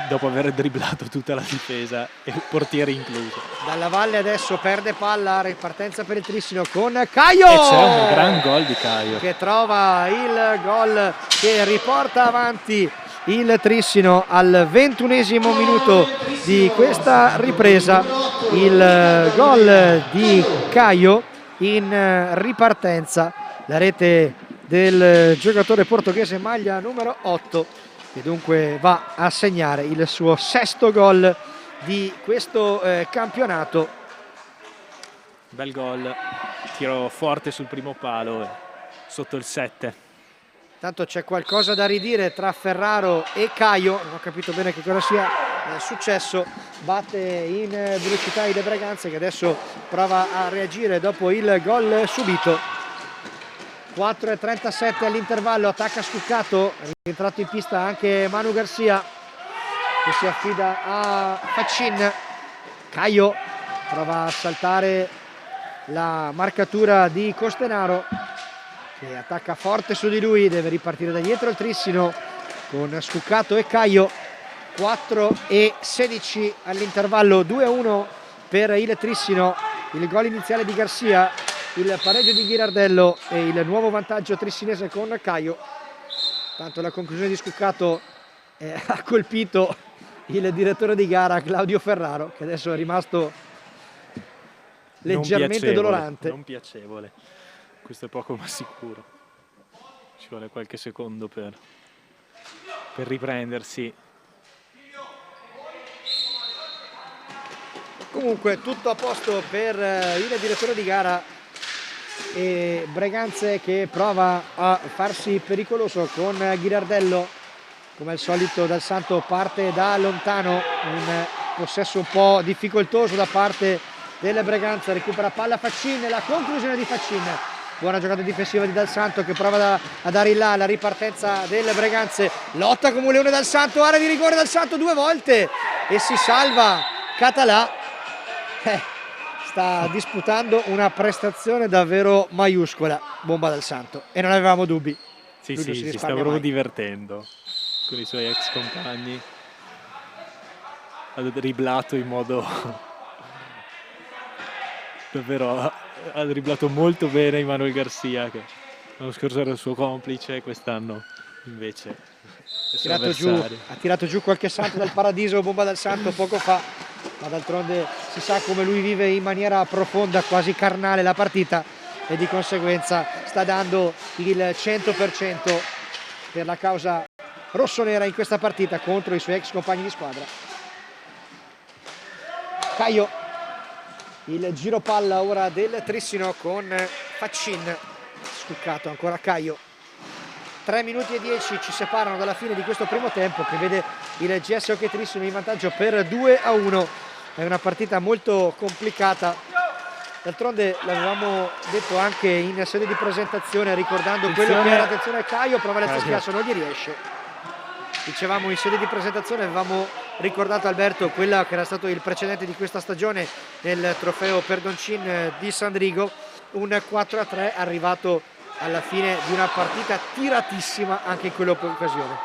dopo aver dribblato tutta la difesa e il portiere incluso. Dalla Valle adesso perde palla, ripartenza per il Trissino con Caio! E c'è un gran gol di Caio che trova il gol che riporta avanti il Trissino al 21esimo minuto di questa ripresa. Il gol di Caio in ripartenza, la rete del giocatore portoghese maglia numero 8 che dunque va a segnare il suo 6° gol di questo campionato. Bel gol, tiro forte sul primo palo sotto il 7. Tanto c'è qualcosa da ridire tra Ferraro e Caio, non ho capito bene che cosa sia successo, batte in velocità i De Breganze che adesso prova a reagire dopo il gol subito. 4:37 all'intervallo, attacca Scuccato, è entrato in pista anche Manu Garcia che si affida a Faccin. Caio prova a saltare la marcatura di Costenaro che attacca forte su di lui, deve ripartire da dietro il Trissino con Scuccato e Caio. 4:16 all'intervallo, 2-1 per il Trissino, il gol iniziale di Garcia, il pareggio di Ghirardello e il nuovo vantaggio trissinese con Caio. Tanto la conclusione di Scuccato ha colpito il direttore di gara Claudio Ferraro che adesso è rimasto leggermente dolorante. Non piacevole, questo è poco ma sicuro, ci vuole qualche secondo per riprendersi. Comunque tutto a posto per il direttore di gara e Breganze che prova a farsi pericoloso con Ghirardello. Come al solito Dal Santo parte da lontano, un possesso un po' difficoltoso da parte delle Breganze, recupera palla Faccin, la conclusione di Faccin, buona giocata difensiva di Dal Santo che prova a dare in là la ripartenza delle Breganze, lotta come un leone Dal Santo, area di rigore Dal Santo 2 volte e si salva Català. Sta disputando una prestazione davvero maiuscola Bomba Dal Santo e non avevamo dubbi. Sì, si sta proprio divertendo con i suoi ex compagni, ha dribblato in modo davvero ha dribblato molto bene Emmanuel Garcia, che l'anno scorso era il suo complice, quest'anno invece è il suo avversario. Ha tirato giù qualche santo dal paradiso, bomba dal santo poco fa, ma d'altronde si sa come lui vive in maniera profonda, quasi carnale la partita, e di conseguenza sta dando il 100% per la causa rossonera in questa partita contro i suoi ex compagni di squadra. Caio, il giro palla ora del Trissino con Faccin, scuccato ancora Caio. 3 minuti e 10 ci separano dalla fine di questo primo tempo, che vede il GS Hockey Trissino in vantaggio per 2-1. È una partita molto complicata, d'altronde l'avevamo detto anche in sede di presentazione, ricordando quello che era, attenzione Caio, prova l'alzo schiaccio, non gli riesce. Dicevamo in sede di presentazione, avevamo ricordato Alberto quella che era stato il precedente di questa stagione nel trofeo Perdoncin di Sandrigo, un 4-3 arrivato alla fine di una partita tiratissima anche in quell'occasione.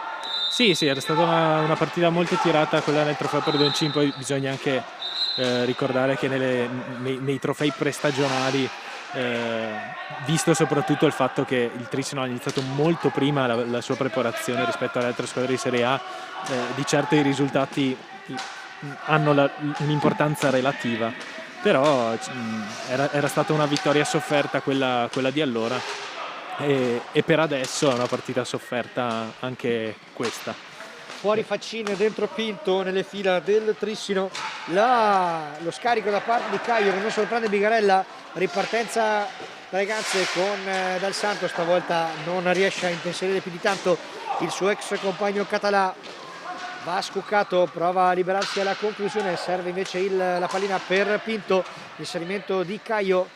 Sì, era stata una partita molto tirata quella nel trofeo Perdoncin, poi bisogna anche ricordare che nei trofei prestagionali, visto soprattutto il fatto che il Trissino ha iniziato molto prima la sua preparazione rispetto alle altre squadre di Serie A, di certo i risultati hanno un'importanza relativa, però era stata una vittoria sofferta quella di allora, e per adesso è una partita sofferta anche questa. Fuori Faccin, dentro Pinto nelle fila del Trissino, lo scarico da parte di Caio che non sorprende Bigarella, ripartenza Breganze con Dal Santo, stavolta non riesce a intensire più di tanto il suo ex compagno Català, va scuccato, prova a liberarsi alla conclusione, serve invece la pallina per Pinto, l'inserimento di Caio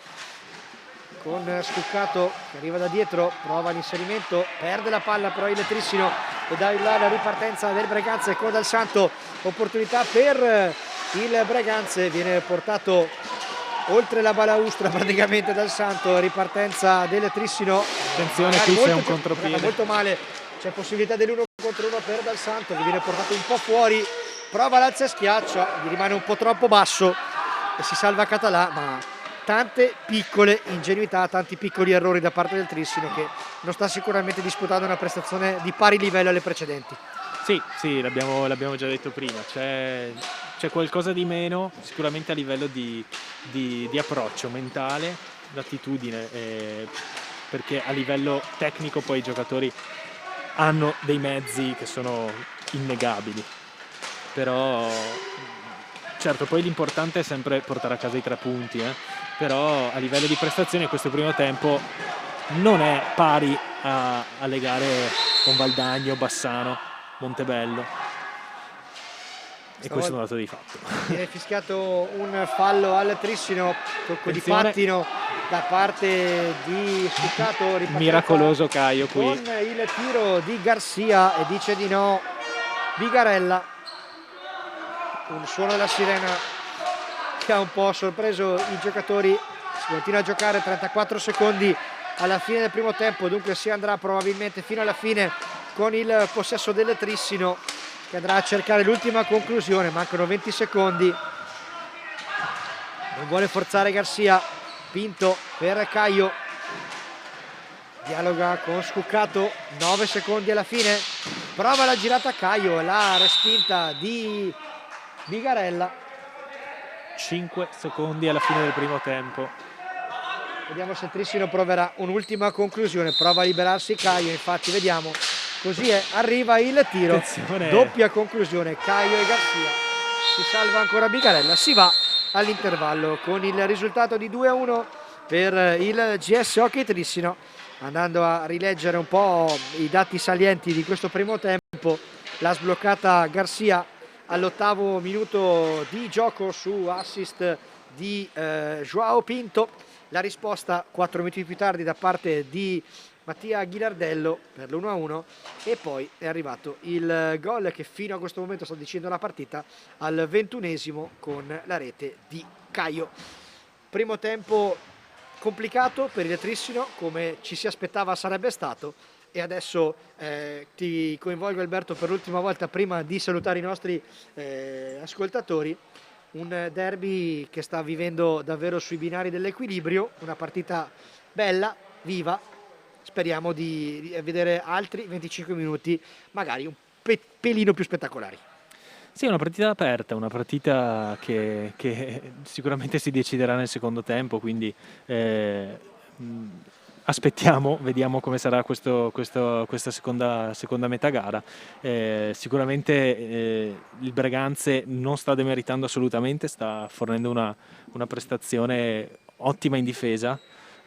con Scuccato che arriva da dietro, prova l'inserimento, perde la palla però il Trissino e dà la ripartenza del Breganze con Dal Santo, opportunità per il Breganze, viene portato oltre la balaustra praticamente Dal Santo, ripartenza del Trissino, attenzione qui c'è un contropiede molto male, c'è possibilità dell'1 contro 1 per Dal Santo che viene portato un po' fuori, prova l'alza e schiaccia, gli rimane un po' troppo basso e si salva Català, ma tante piccole ingenuità, tanti piccoli errori da parte del Trissino, che non sta sicuramente disputando una prestazione di pari livello alle precedenti. Sì, l'abbiamo già detto prima, c'è qualcosa di meno sicuramente a livello di approccio mentale, d'attitudine, perché a livello tecnico poi i giocatori hanno dei mezzi che sono innegabili, però certo poi l'importante è sempre portare a casa i 3 punti, però a livello di prestazioni questo primo tempo non è pari alle gare con Valdagno, Bassano, Montebello, e questo è un dato di fatto. Viene fischiato un fallo al Trissino, tocco di pattino da parte di Scuccato, miracoloso Caio qui con il tiro di Garcia e dice di no Bigarella, un suono della sirena che ha un po' sorpreso i giocatori. Si continua a giocare, 34 secondi alla fine del primo tempo, dunque si andrà probabilmente fino alla fine con il possesso del Trissino, che andrà a cercare l'ultima conclusione. Mancano 20 secondi, non vuole forzare Garcia, Pinto per Caio, dialoga con Scuccato, 9 secondi alla fine, prova la girata Caio, la respinta di Bigarella. 5 secondi alla fine del primo tempo. Vediamo se Trissino proverà un'ultima conclusione, prova a liberarsi Caio, infatti vediamo, così è, arriva il tiro. Attenzione. Doppia conclusione, Caio e Garcia, si salva ancora Bigarella, si va all'intervallo con il risultato di 2-1 per il GS Hockey Trissino. Andando a rileggere un po' i dati salienti di questo primo tempo, l'ha sbloccata Garcia all'8° minuto di gioco su assist di Joao Pinto, la risposta 4 minuti più tardi da parte di Mattia Ghilardello per l'1-1, e poi è arrivato il gol che fino a questo momento sta dicendo la partita al 21° con la rete di Caio. Primo tempo complicato per il Trissino, come ci si aspettava sarebbe stato, e adesso ti coinvolgo Alberto per l'ultima volta prima di salutare i nostri ascoltatori. un derby che sta vivendo davvero sui binari dell'equilibrio, una partita bella, viva. Speriamo di vedere altri 25 minuti, magari un pelino più spettacolari. Sì, è una partita aperta, una partita che sicuramente si deciderà nel secondo tempo, quindi mh, aspettiamo, vediamo come sarà questa seconda metà gara. Sicuramente il Breganze non sta demeritando assolutamente, sta fornendo una prestazione ottima in difesa.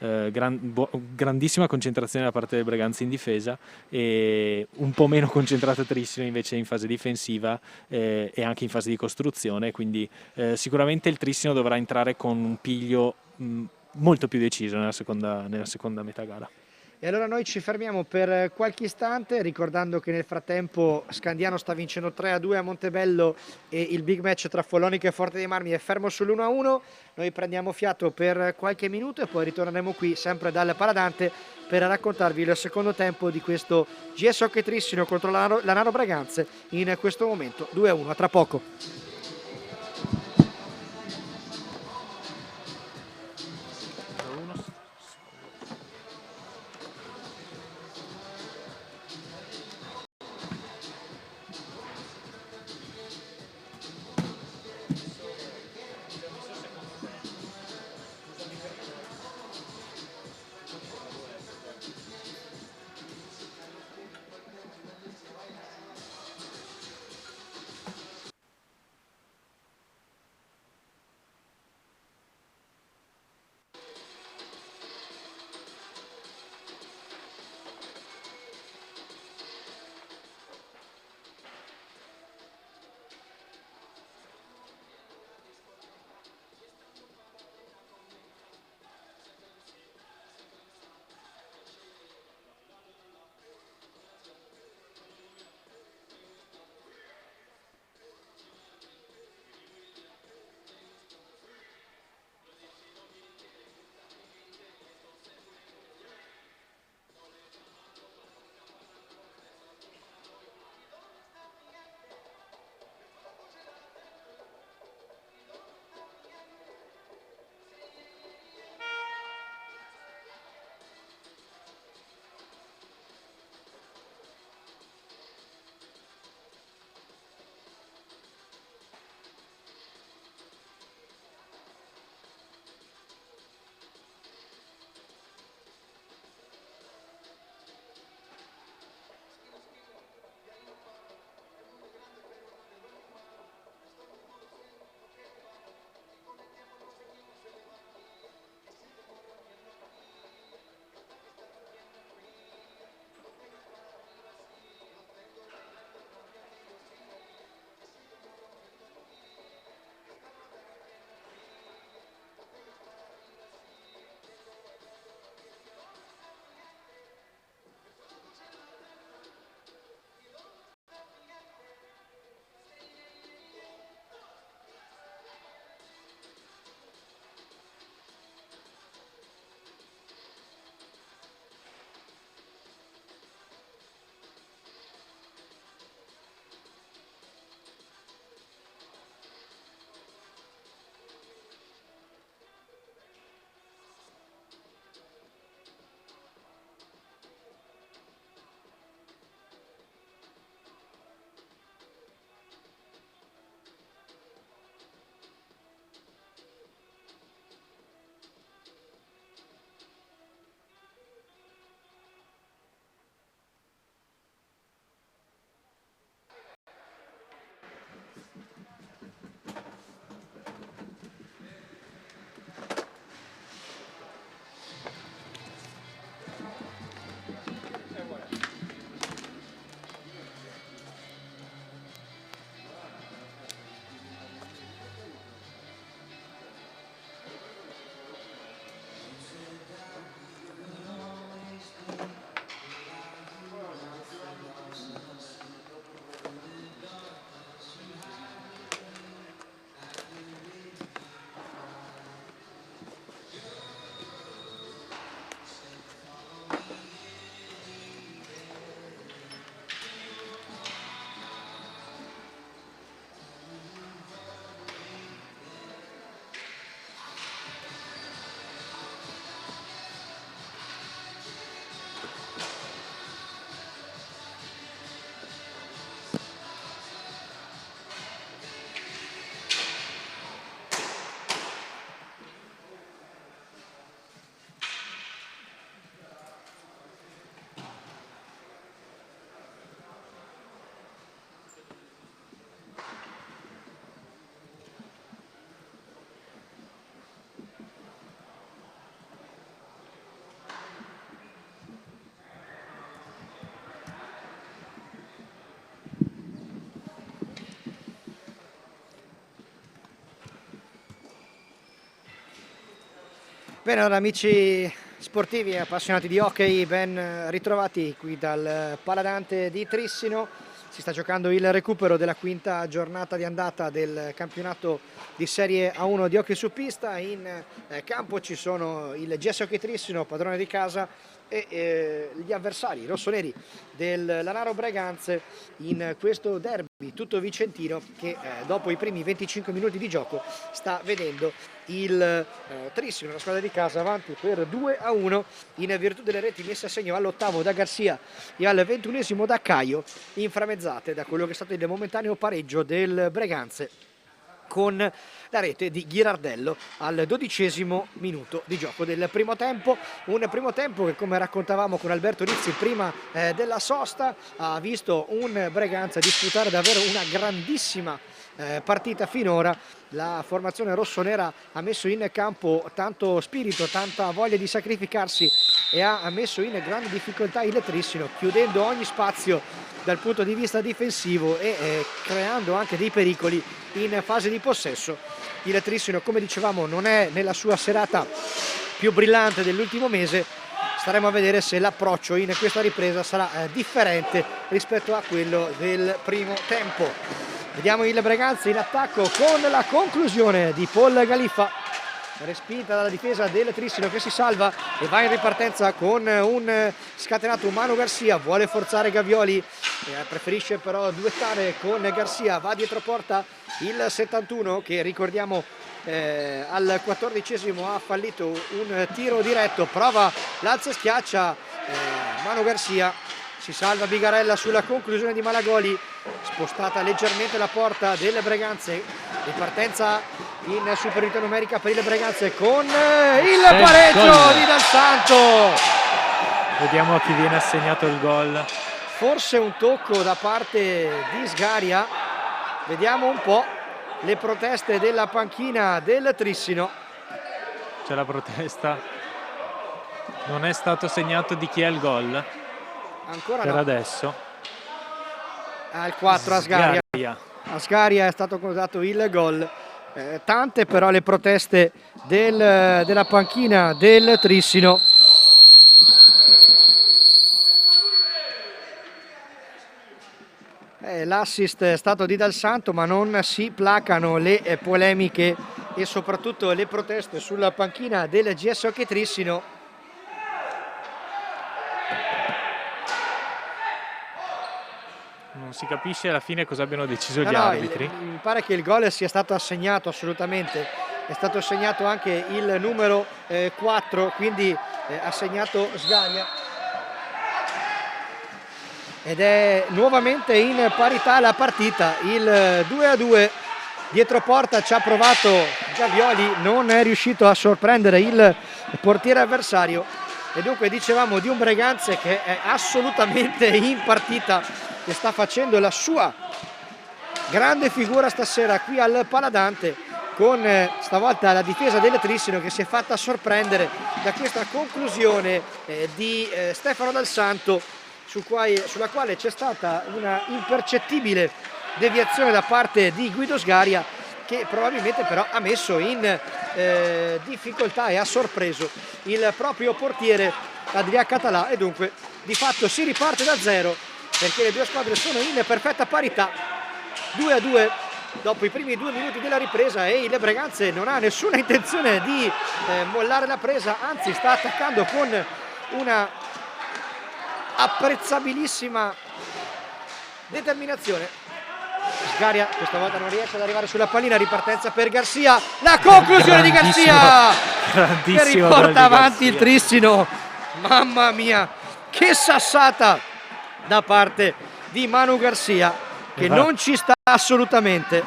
Grandissima concentrazione da parte del Breganze in difesa e un po' meno concentrata Trissino invece in fase difensiva e anche in fase di costruzione, quindi sicuramente il Trissino dovrà entrare con un piglio molto più deciso nella seconda metà gara. E allora noi ci fermiamo per qualche istante ricordando che nel frattempo Scandiano sta vincendo 3-2 a Montebello e il big match tra Follonica e Forte dei Marmi è fermo sull'1-1. Noi prendiamo fiato per qualche minuto e poi ritorneremo qui sempre dal Paladante per raccontarvi il secondo tempo di questo GS Hockey Trissino contro la Naro Breganze in questo momento 2-1. A tra poco. Bene, allora amici sportivi e appassionati di hockey, ben ritrovati qui dal Paladante di Trissino. Si sta giocando il recupero della quinta giornata di andata del campionato di Serie A1 di hockey su pista. In campo ci sono il GS Hockey Trissino, padrone di casa, e gli avversari rossoneri del Lanaro Breganze in questo derby tutto vicentino che dopo i primi 25 minuti di gioco sta vedendo il Trissino, la squadra di casa, avanti per 2-1 in virtù delle reti messe a segno all'8° da Garcia e al 21° da Caio, inframmezzate da quello che è stato il momentaneo pareggio del Breganze con la rete di Ghirardello al 12° minuto di gioco del primo tempo. Un primo tempo che, come raccontavamo con Alberto Rizzi prima della sosta, ha visto un Breganze disputare davvero una grandissima partita finora. La formazione rossonera ha messo in campo tanto spirito, tanta voglia di sacrificarsi e ha messo in grande difficoltà il Trissino, chiudendo ogni spazio dal punto di vista difensivo e creando anche dei pericoli in fase di possesso. Il Trissino, come dicevamo, non è nella sua serata più brillante dell'ultimo mese. Staremo a vedere se l'approccio in questa ripresa sarà differente rispetto a quello del primo tempo. Vediamo il Breganze in attacco con la conclusione di Paul Galiffa, respinta dalla difesa del Trissino che si salva e va in ripartenza con un scatenato Manu Garcia. Vuole forzare Gavioli, preferisce però duettare con Garcia, va dietro porta il 71 che, ricordiamo, al 14° ha fallito un tiro diretto, prova l'alza e schiaccia Manu Garcia, si salva Bigarella sulla conclusione di Malagoli, spostata leggermente la porta delle Breganze, ripartenza in superiorità numerica per il Breganze con il pareggio di Dal Santo. Vediamo a chi viene assegnato il gol. Forse un tocco da parte di Sgaria, vediamo un po' le proteste della panchina del Trissino. C'è la protesta, non è stato segnato di chi è il gol ancora per no. Adesso Al 4 a Sgaria. A Sgaria è stato contato il gol. Tante però le proteste della panchina del Trissino. L'assist è stato di Dal Santo, ma non si placano le polemiche e soprattutto le proteste sulla panchina del GS Hockey Trissino. Non si capisce alla fine cosa abbiano deciso gli arbitri. Mi pare che il gol sia stato assegnato assolutamente, è stato assegnato anche il numero 4, quindi assegnato Sgaria, ed è nuovamente in parità la partita, il 2-2. Dietro porta ci ha provato Gavioli, non è riuscito a sorprendere il portiere avversario e dunque dicevamo di un Breganze che è assolutamente in partita, che sta facendo la sua grande figura stasera qui al Paladante, con stavolta la difesa del Trissino che si è fatta sorprendere da questa conclusione di Stefano Dal Santo, sulla quale c'è stata una impercettibile deviazione da parte di Guido Sgaria, che probabilmente però ha messo in difficoltà e ha sorpreso il proprio portiere Adrià Català, e dunque di fatto si riparte da zero perché le due squadre sono in perfetta parità, 2-2 dopo i primi 2 minuti della ripresa, e il Breganze non ha nessuna intenzione di mollare la presa, anzi sta attaccando con una apprezzabilissima determinazione. Sgaria questa volta non riesce ad arrivare sulla pallina, ripartenza per Garcia, la conclusione di Garcia che riporta avanti il Trissino. Mamma mia, che sassata da parte di Manu Garcia, che non ci sta assolutamente,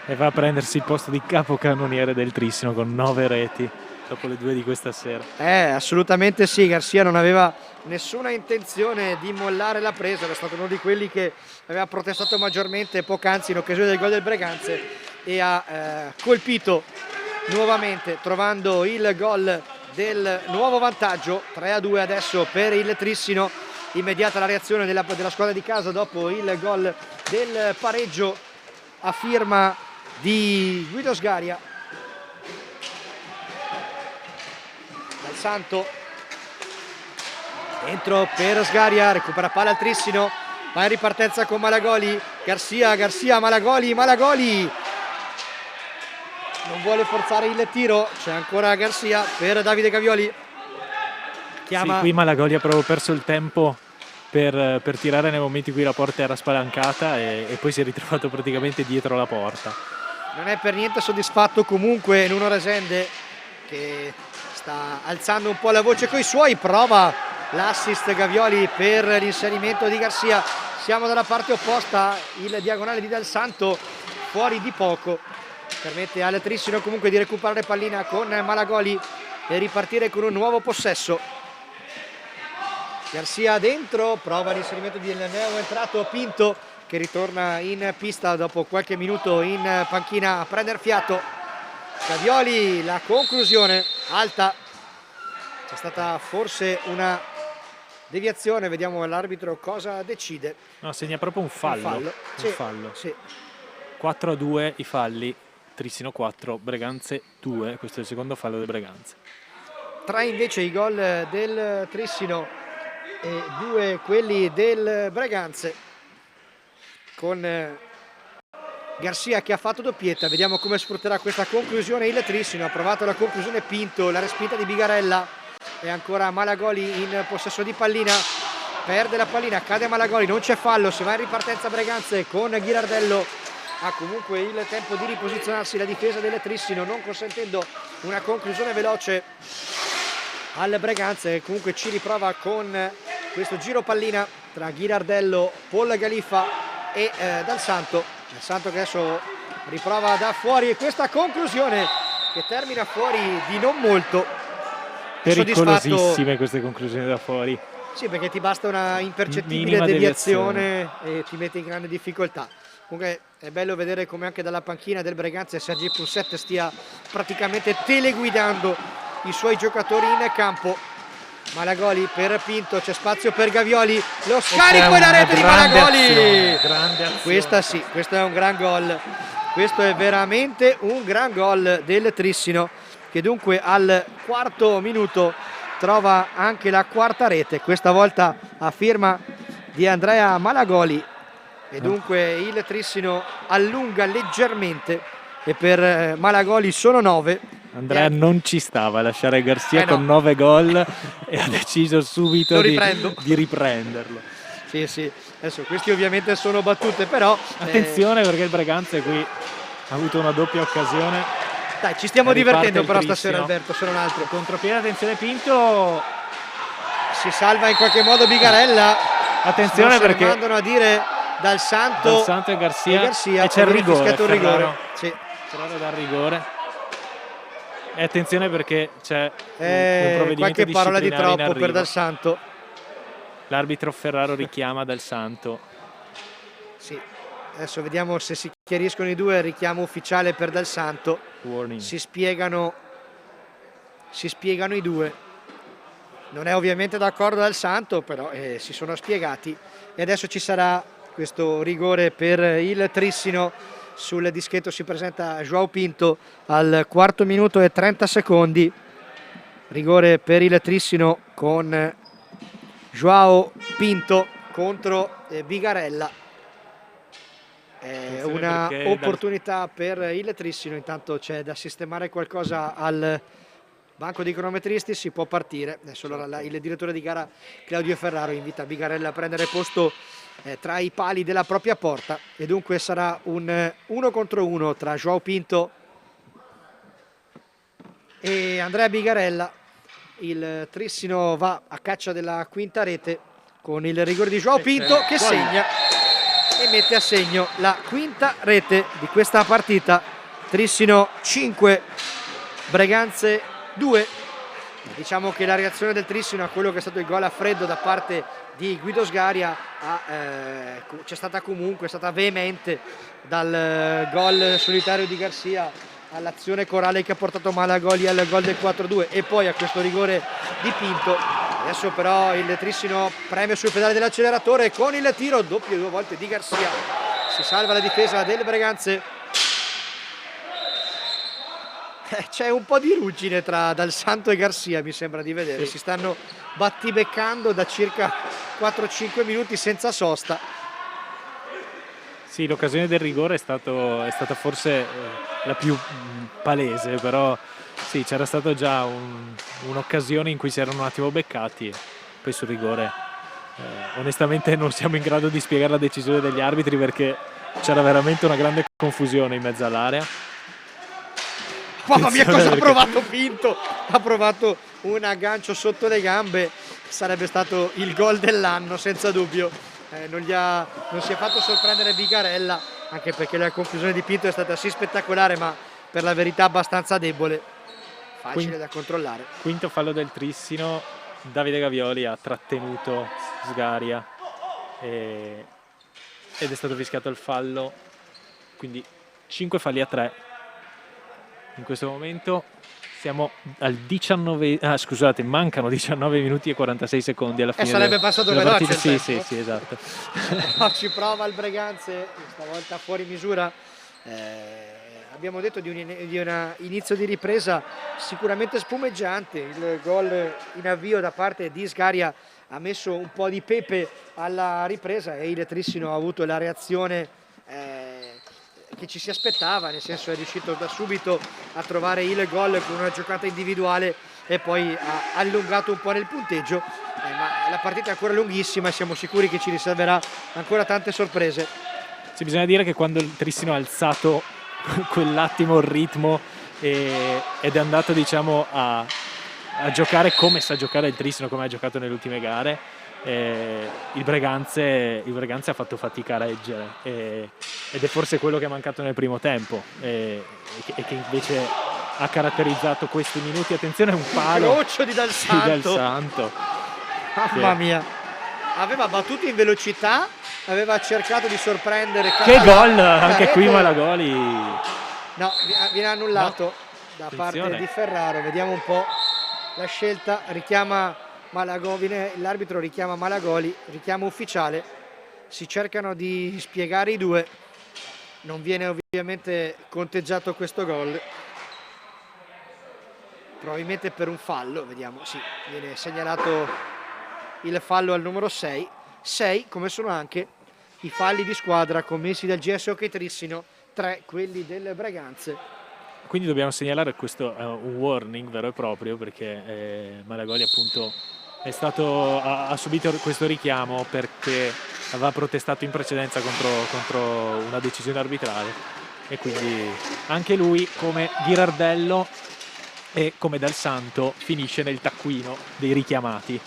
e va a prendersi il posto di capocannoniere del Trissino con 9 reti dopo le 2 di questa sera. Assolutamente sì, Garcia non aveva nessuna intenzione di mollare la presa, era stato uno di quelli che aveva protestato maggiormente poc'anzi in occasione del gol del Breganze e ha colpito nuovamente, trovando il gol del nuovo vantaggio. 3-2 adesso per il Trissino, immediata la reazione della squadra di casa dopo il gol del pareggio a firma di Guido Sgaria. Santo, dentro per Sgaria, recupera palla al Trissino, va in ripartenza con Malagoli, Garcia, Malagoli, non vuole forzare il tiro, c'è ancora Garcia per Davide Gavioli. Sì, qui Malagoli ha proprio perso il tempo per tirare nei momenti in cui la porta era spalancata e poi si è ritrovato praticamente dietro la porta. Non è per niente soddisfatto comunque Nuno Resende, che sta alzando un po' la voce coi suoi, prova l'assist Gavioli per l'inserimento di Garcia. Siamo dalla parte opposta, il diagonale di Dal Santo fuori di poco, permette al Trissino comunque di recuperare pallina con Malagoli e ripartire con un nuovo possesso. Garcia dentro, prova l'inserimento del neo entrato Pinto, che ritorna in pista dopo qualche minuto in panchina a prendere fiato. Gavioli, la conclusione alta, c'è stata forse una deviazione, vediamo l'arbitro cosa decide. No, segna proprio un fallo. Sì, un fallo. Sì. 4-2 i falli, Trissino 4, Breganze 2, questo è il secondo fallo del Breganze. 3 invece i gol del Trissino e 2 quelli del Breganze, con Garcia che ha fatto doppietta. Vediamo come sfrutterà questa conclusione il Trissino. Ha provato la conclusione Pinto, la respinta di Bigarella e ancora Malagoli in possesso di pallina, perde la pallina, cade Malagoli, non c'è fallo, si va in ripartenza Breganze con Ghirardello. Ha comunque il tempo di riposizionarsi la difesa del Trissino, non consentendo una conclusione veloce al Breganze, che comunque ci riprova con questo giro pallina tra Ghirardello, Paul Galiffa e Dal Santo. Dal Santo che adesso riprova da fuori e questa conclusione che termina fuori di non molto. Pericolosissime queste conclusioni da fuori. Sì, perché ti basta una impercettibile deviazione e ti mette in grande difficoltà. Comunque è bello vedere come anche dalla panchina del Breganze Sergi Pousset stia praticamente teleguidando i suoi giocatori in campo. Malagoli per Pinto, c'è spazio per Gavioli, lo scarico e la rete di Malagoli. Grande azione. Questa sì, questo è un gran gol, questo è veramente un gran gol del Trissino, che dunque al quarto minuto trova anche la quarta rete, questa volta a firma di Andrea Malagoli, e dunque il Trissino allunga leggermente e per Malagoli sono 9. Andrea non ci stava a lasciare Garcia con 9 gol e ha deciso subito di riprenderlo. Sì, sì, adesso questi ovviamente sono battute, però attenzione perché il Breganze qui ha avuto una doppia occasione. Dai, ci stiamo divertendo però stasera, Alberto, se non altro. Contropiede, attenzione Pinto. Si salva in qualche modo Bigarella. Attenzione perché mandano a dire Dal Santo e Garcia e c'è il rigore. Sì. Ferraro dal rigore. E attenzione perché c'è un provvedimento qualche parola di troppo per Dal Santo. L'arbitro Ferraro richiama Dal Santo. Sì, adesso vediamo se si chiariscono i due. Richiamo ufficiale per Dal Santo. Warning. Si spiegano i due. Non è ovviamente d'accordo Dal Santo, però si sono spiegati e adesso ci sarà questo rigore per il Trissino. Sul dischetto si presenta João Pinto al quarto minuto e 30 secondi. Rigore per il Trissino con João Pinto contro Bigarella. È una opportunità per il Trissino. Intanto c'è da sistemare qualcosa al banco di cronometristi, si può partire. Adesso il direttore di gara Claudio Ferraro invita Bigarella a prendere posto tra i pali della propria porta e dunque sarà un 1 contro 1 tra João Pinto e Andrea Bigarella. Il Trissino va a caccia della quinta rete con il rigore di João Pinto che segna e mette a segno la quinta rete di questa partita. Trissino 5, Breganze 2. Diciamo che la reazione del Trissino a quello che è stato il gol a freddo da parte di Guido Sgaria c'è stata comunque, è stata veemente, dal gol solitario di Garcia all'azione corale che ha portato Malagoli al gol del 4-2 e poi a questo rigore di Pinto. Adesso però il Trissino preme sul pedale dell'acceleratore con il tiro doppio 2 volte di Garcia. Si salva la difesa del Breganze. C'è un po' di ruggine tra Dal Santo e Garcia, mi sembra di vedere. Sì. Si stanno battibeccando da circa 4-5 minuti senza sosta. Sì, l'occasione del rigore è stata forse la più palese, però sì, c'era stato già un'occasione in cui si erano un attimo beccati, e poi sul rigore onestamente non siamo in grado di spiegare la decisione degli arbitri, perché c'era veramente una grande confusione in mezzo all'area. Mamma mia, cosa ha perché- provato Pinto? Ha provato un aggancio sotto le gambe, sarebbe stato il gol dell'anno senza dubbio. Non si è fatto sorprendere Bigarella, anche perché la conclusione di Pinto è stata sì spettacolare, ma per la verità abbastanza debole, facile da controllare. Quinto fallo del Trissino, Davide Gavioli ha trattenuto Sgaria ed è stato fischiato il fallo, quindi 5 falli a 3 in questo momento. Siamo al 19, scusate, mancano 19 minuti e 46 secondi alla fine sarebbe passato della veloce partita. il Sì, tempo. sì, esatto. No, ci prova il Breganze, stavolta fuori misura. Abbiamo detto di un inizio di ripresa sicuramente spumeggiante. Il gol in avvio da parte di Sgaria ha messo un po' di pepe alla ripresa e il Trissino ha avuto la reazione che ci si aspettava, nel senso è riuscito da subito a trovare il gol con una giocata individuale e poi ha allungato un po' nel punteggio, ma la partita è ancora lunghissima e siamo sicuri che ci riserverà ancora tante sorprese. Sì, bisogna dire che quando il Trissino ha alzato quell'attimo il ritmo ed è andato, diciamo, a giocare come sa giocare il Trissino, come ha giocato nelle ultime gare, il Breganze ha fatto fatica a reggere, ed è forse quello che è mancato nel primo tempo e che invece ha caratterizzato questi minuti. Attenzione, un palo Incrocio di Dal di Dal Santo. Santo. Mamma mia, aveva battuto in velocità, aveva cercato di sorprendere Che gol la anche qui rete. Malagoli. No, viene annullato No. da Attenzione. parte di Ferraro. Vediamo un po' la scelta, richiama Malagoli, l'arbitro richiama Malagoli, richiamo ufficiale, si cercano di spiegare i due, non viene ovviamente conteggiato questo gol, probabilmente per un fallo, vediamo, sì, viene segnalato il fallo al numero 6, come sono anche i falli di squadra commessi dal GS Hockey Trissino, 3 quelli del Breganze. Quindi dobbiamo segnalare questo un warning vero e proprio, perché Malagoli appunto ha subito questo richiamo perché aveva protestato in precedenza contro una decisione arbitrale, e quindi anche lui, come Ghirardello e come Dal Santo, finisce nel taccuino dei richiamati.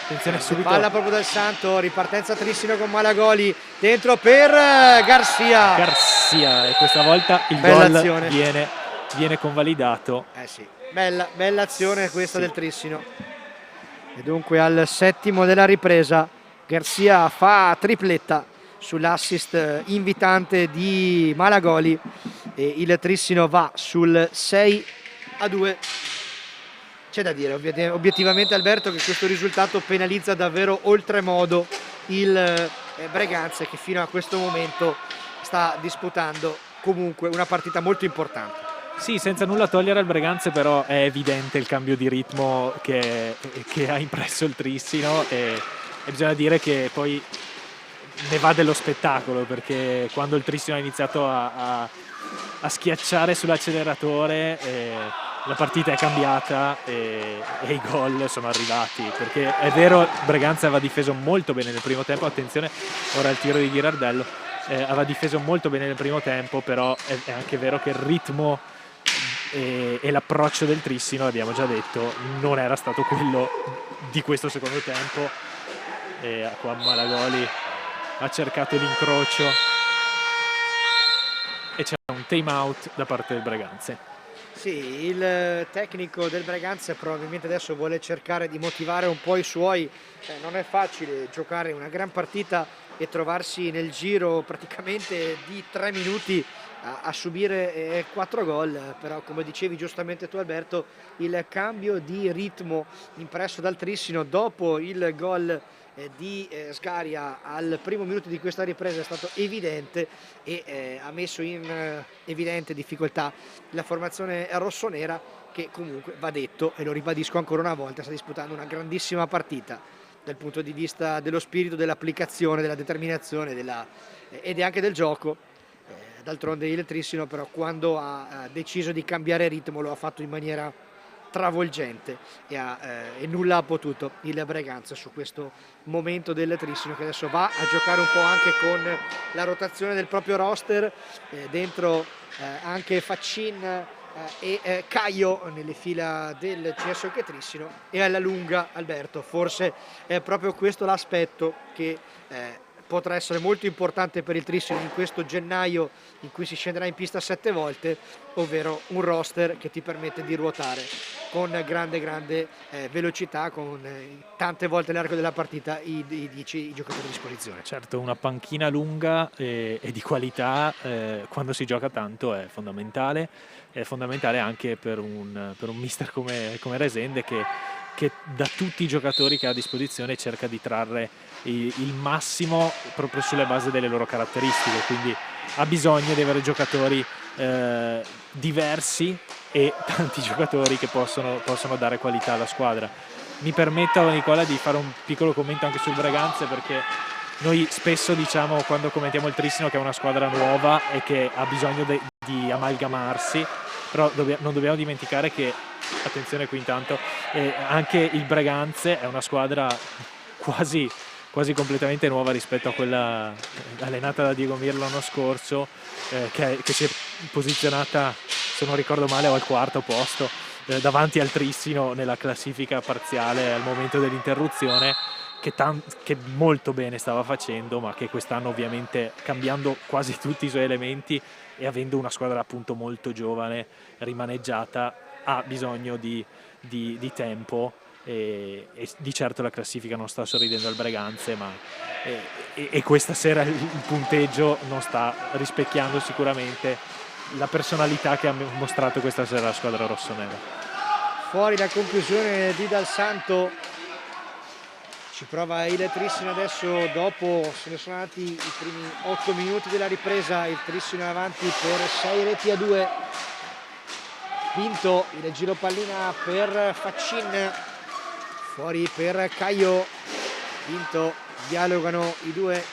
Attenzione subito. Palla proprio Dal Santo, ripartenza Trissino con Malagoli, dentro per Garcia. E questa volta il Bella gol azione. viene convalidato. Sì, bella azione questa Sì. del Trissino. E dunque al 7° della ripresa Garcia fa tripletta sull'assist invitante di Malagoli e il Trissino va sul 6-2. C'è da dire obiettivamente, Alberto, che questo risultato penalizza davvero oltremodo il Breganze, che fino a questo momento sta disputando comunque una partita molto importante. Sì, senza nulla togliere al Breganze, però è evidente il cambio di ritmo che ha impresso il Trissino, e bisogna dire che poi ne va dello spettacolo, perché quando il Trissino ha iniziato a schiacciare sull'acceleratore, la partita è cambiata e i gol sono arrivati, perché è vero, il Breganze aveva difeso molto bene nel primo tempo. Attenzione, ora il tiro di Ghirardello, aveva difeso molto bene nel primo tempo, però è anche vero che il ritmo e l'approccio del Trissino, abbiamo già detto, non era stato quello di questo secondo tempo, e qua Malagoli ha cercato l'incrocio e c'è un time out da parte del Breganze. Sì, il tecnico del Breganze probabilmente adesso vuole cercare di motivare un po' i suoi. Non è facile giocare una gran partita e trovarsi nel giro praticamente di 3 minuti a subire 4 gol, però come dicevi giustamente tu Alberto, il cambio di ritmo impresso dal Trissino dopo il gol di Sgaria al primo minuto di questa ripresa è stato evidente e ha messo in evidente difficoltà la formazione rossonera, che comunque va detto, e lo ribadisco ancora una volta, sta disputando una grandissima partita dal punto di vista dello spirito, dell'applicazione, della determinazione ed anche del gioco. D'altronde il Trissino però quando ha deciso di cambiare ritmo lo ha fatto in maniera travolgente e nulla ha potuto il Breganza su questo momento del Trissino, che adesso va a giocare un po' anche con la rotazione del proprio roster, dentro anche Faccin e Caio nelle fila del CSO Trissino, e alla lunga Alberto, forse è proprio questo l'aspetto che potrà essere molto importante per il Trissino in questo gennaio in cui si scenderà in pista 7 volte, ovvero un roster che ti permette di ruotare con grande velocità, con tante volte all'arco della partita i giocatori a disposizione. Certo, una panchina lunga e di qualità quando si gioca tanto è fondamentale anche per un mister come Resende che da tutti i giocatori che ha a disposizione cerca di trarre il massimo proprio sulle basi delle loro caratteristiche, quindi ha bisogno di avere giocatori diversi e tanti giocatori che possono dare qualità alla squadra. Mi permetto, Nicola, di fare un piccolo commento anche sul Breganze, perché noi spesso diciamo, quando commentiamo il Trissino, che è una squadra nuova e che ha bisogno di amalgamarsi, però non dobbiamo dimenticare che, attenzione qui intanto, anche il Breganze è una squadra quasi completamente nuova rispetto a quella allenata da Diego Mir l'anno scorso, che si è posizionata, se non ricordo male, al quarto posto, davanti al Trissino nella classifica parziale al momento dell'interruzione, che molto bene stava facendo, ma che quest'anno, ovviamente, cambiando quasi tutti i suoi elementi e avendo una squadra appunto molto giovane, rimaneggiata, ha bisogno di tempo. E di certo la classifica non sta sorridendo al Breganze, ma e questa sera il punteggio non sta rispecchiando sicuramente la personalità che ha mostrato questa sera la squadra rossonera. Fuori la conclusione di Dal Santo, ci prova il Trissino adesso, dopo se ne sono andati i primi 8 minuti della ripresa, il Trissino è avanti per 6-2. Pinto, il giro pallina per Faccin, fuori per Caio, Pinto, dialogano i due,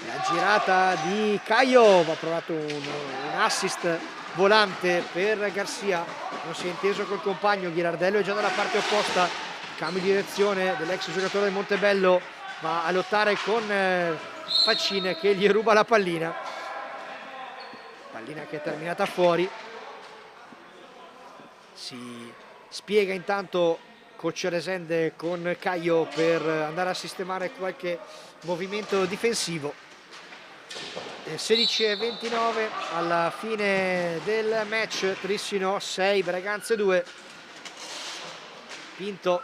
la girata di Caio, va provato un assist volante per Garcia, non si è inteso col compagno, Ghirardello è già dalla parte opposta, cambio di direzione dell'ex giocatore del Montebello, va a lottare con Faccin che gli ruba la pallina che è terminata fuori. Si spiega intanto coach Resende con Caio per andare a sistemare qualche movimento difensivo. 16:29 alla fine del match, Trissino 6, Breganze 2. Pinto,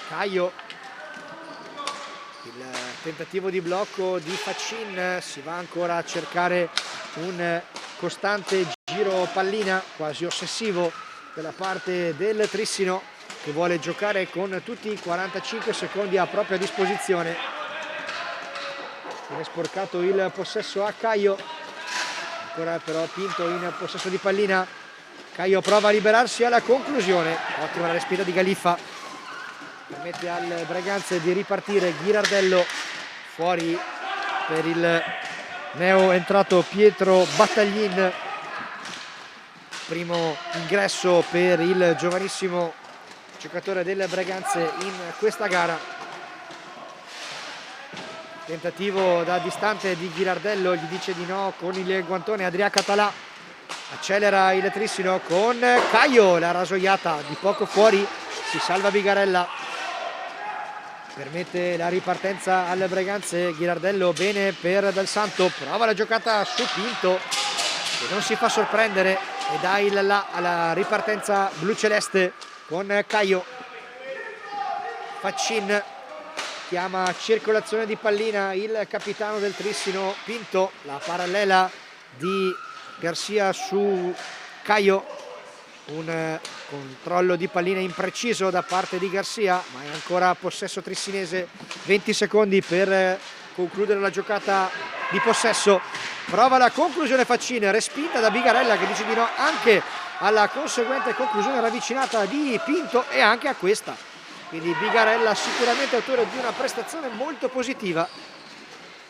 Caio, il tentativo di blocco di Faccin, si va ancora a cercare un costante giro pallina quasi ossessivo dalla parte del Trissino, che vuole giocare con tutti i 45 secondi a propria disposizione. Viene sporcato il possesso a Caio, ancora però Pinto in possesso di pallina, Caio prova a liberarsi alla conclusione, ottima la respira di Galiffa, permette al Breganze di ripartire. Ghirardello fuori per il neo entrato Pietro Battaglin, primo ingresso per il giovanissimo giocatore del Breganze in questa gara. Tentativo da distante di Ghirardello, gli dice di no con il guantone Adrià Català, accelera il Trissino con Caio, la rasoiata di poco fuori, si salva Bigarella, permette la ripartenza alle Breganze. Ghirardello bene per Dal Santo, prova la giocata su Pinto che non si fa sorprendere e dà il là alla ripartenza blu-celeste con Caio. Faccin chiama circolazione di pallina il capitano del Trissino Pinto, la parallela di Garcia su Caio, un controllo di pallina impreciso da parte di Garcia, ma è ancora possesso trissinese, 20 secondi per concludere la giocata di possesso. Prova la conclusione Faccin, respinta da Bigarella che dice di no anche alla conseguente conclusione ravvicinata di Pinto e anche a questa. Quindi Bigarella sicuramente autore di una prestazione molto positiva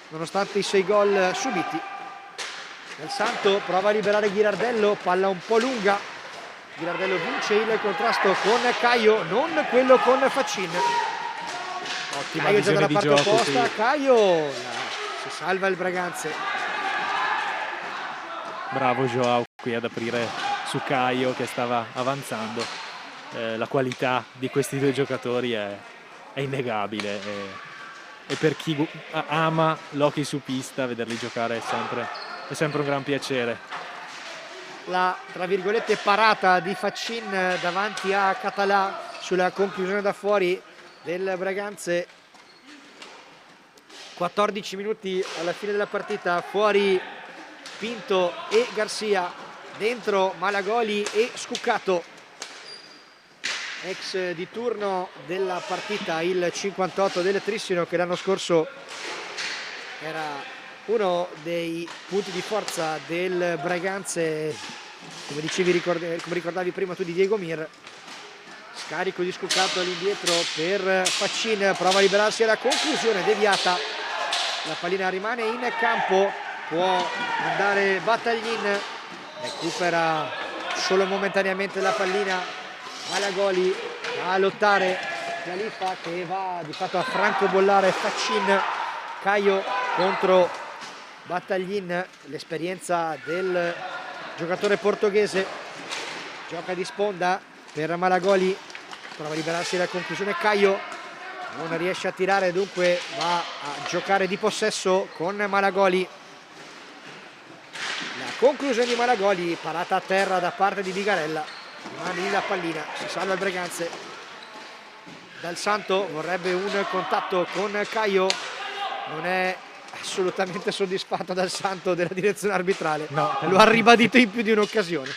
nonostante i 6 gol subiti. Del Santo prova a liberare Ghirardello, palla un po' lunga, Ghirardello vince il contrasto con Caio, non quello con Faccin. Ottima Caio già dalla visione di parte gioco, opposta, sì. Caio si salva il Braganze. Bravo Joao qui ad aprire su Caio che stava avanzando. La qualità di questi due giocatori è innegabile e per chi ama l'hockey su pista vederli giocare è sempre un gran piacere. La, tra virgolette, parata di Faccin davanti a Català sulla conclusione da fuori del Braganze. 14 minuti alla fine della partita, fuori Pinto e Garcia, dentro Malagoli e Scuccato. Ex di turno della partita, il 58 del Trissino, che l'anno scorso era uno dei punti di forza del Braganze, come dicevi, come ricordavi prima tu, di Diego Mir. Scarico di Scuccato all'indietro per Faccin, prova a liberarsi alla conclusione, deviata, la pallina rimane in campo, può andare Battaglin, recupera solo momentaneamente la pallina Malagoli, va a lottare Khalifa che va di fatto a francobollare Faccin. Caio contro Battaglin, l'esperienza del giocatore portoghese, gioca di sponda per Malagoli, prova a liberarsi dalla conclusione Caio, non riesce a tirare, dunque va a giocare di possesso con Malagoli. La conclusione di Malagoli, parata a terra da parte di Bigarella, rimane in la pallina, si salva il Braganze. Dal Santo vorrebbe un contatto con Caio, non è assolutamente soddisfatto Dal Santo della direzione arbitrale, No, lo ha ribadito in più di un'occasione.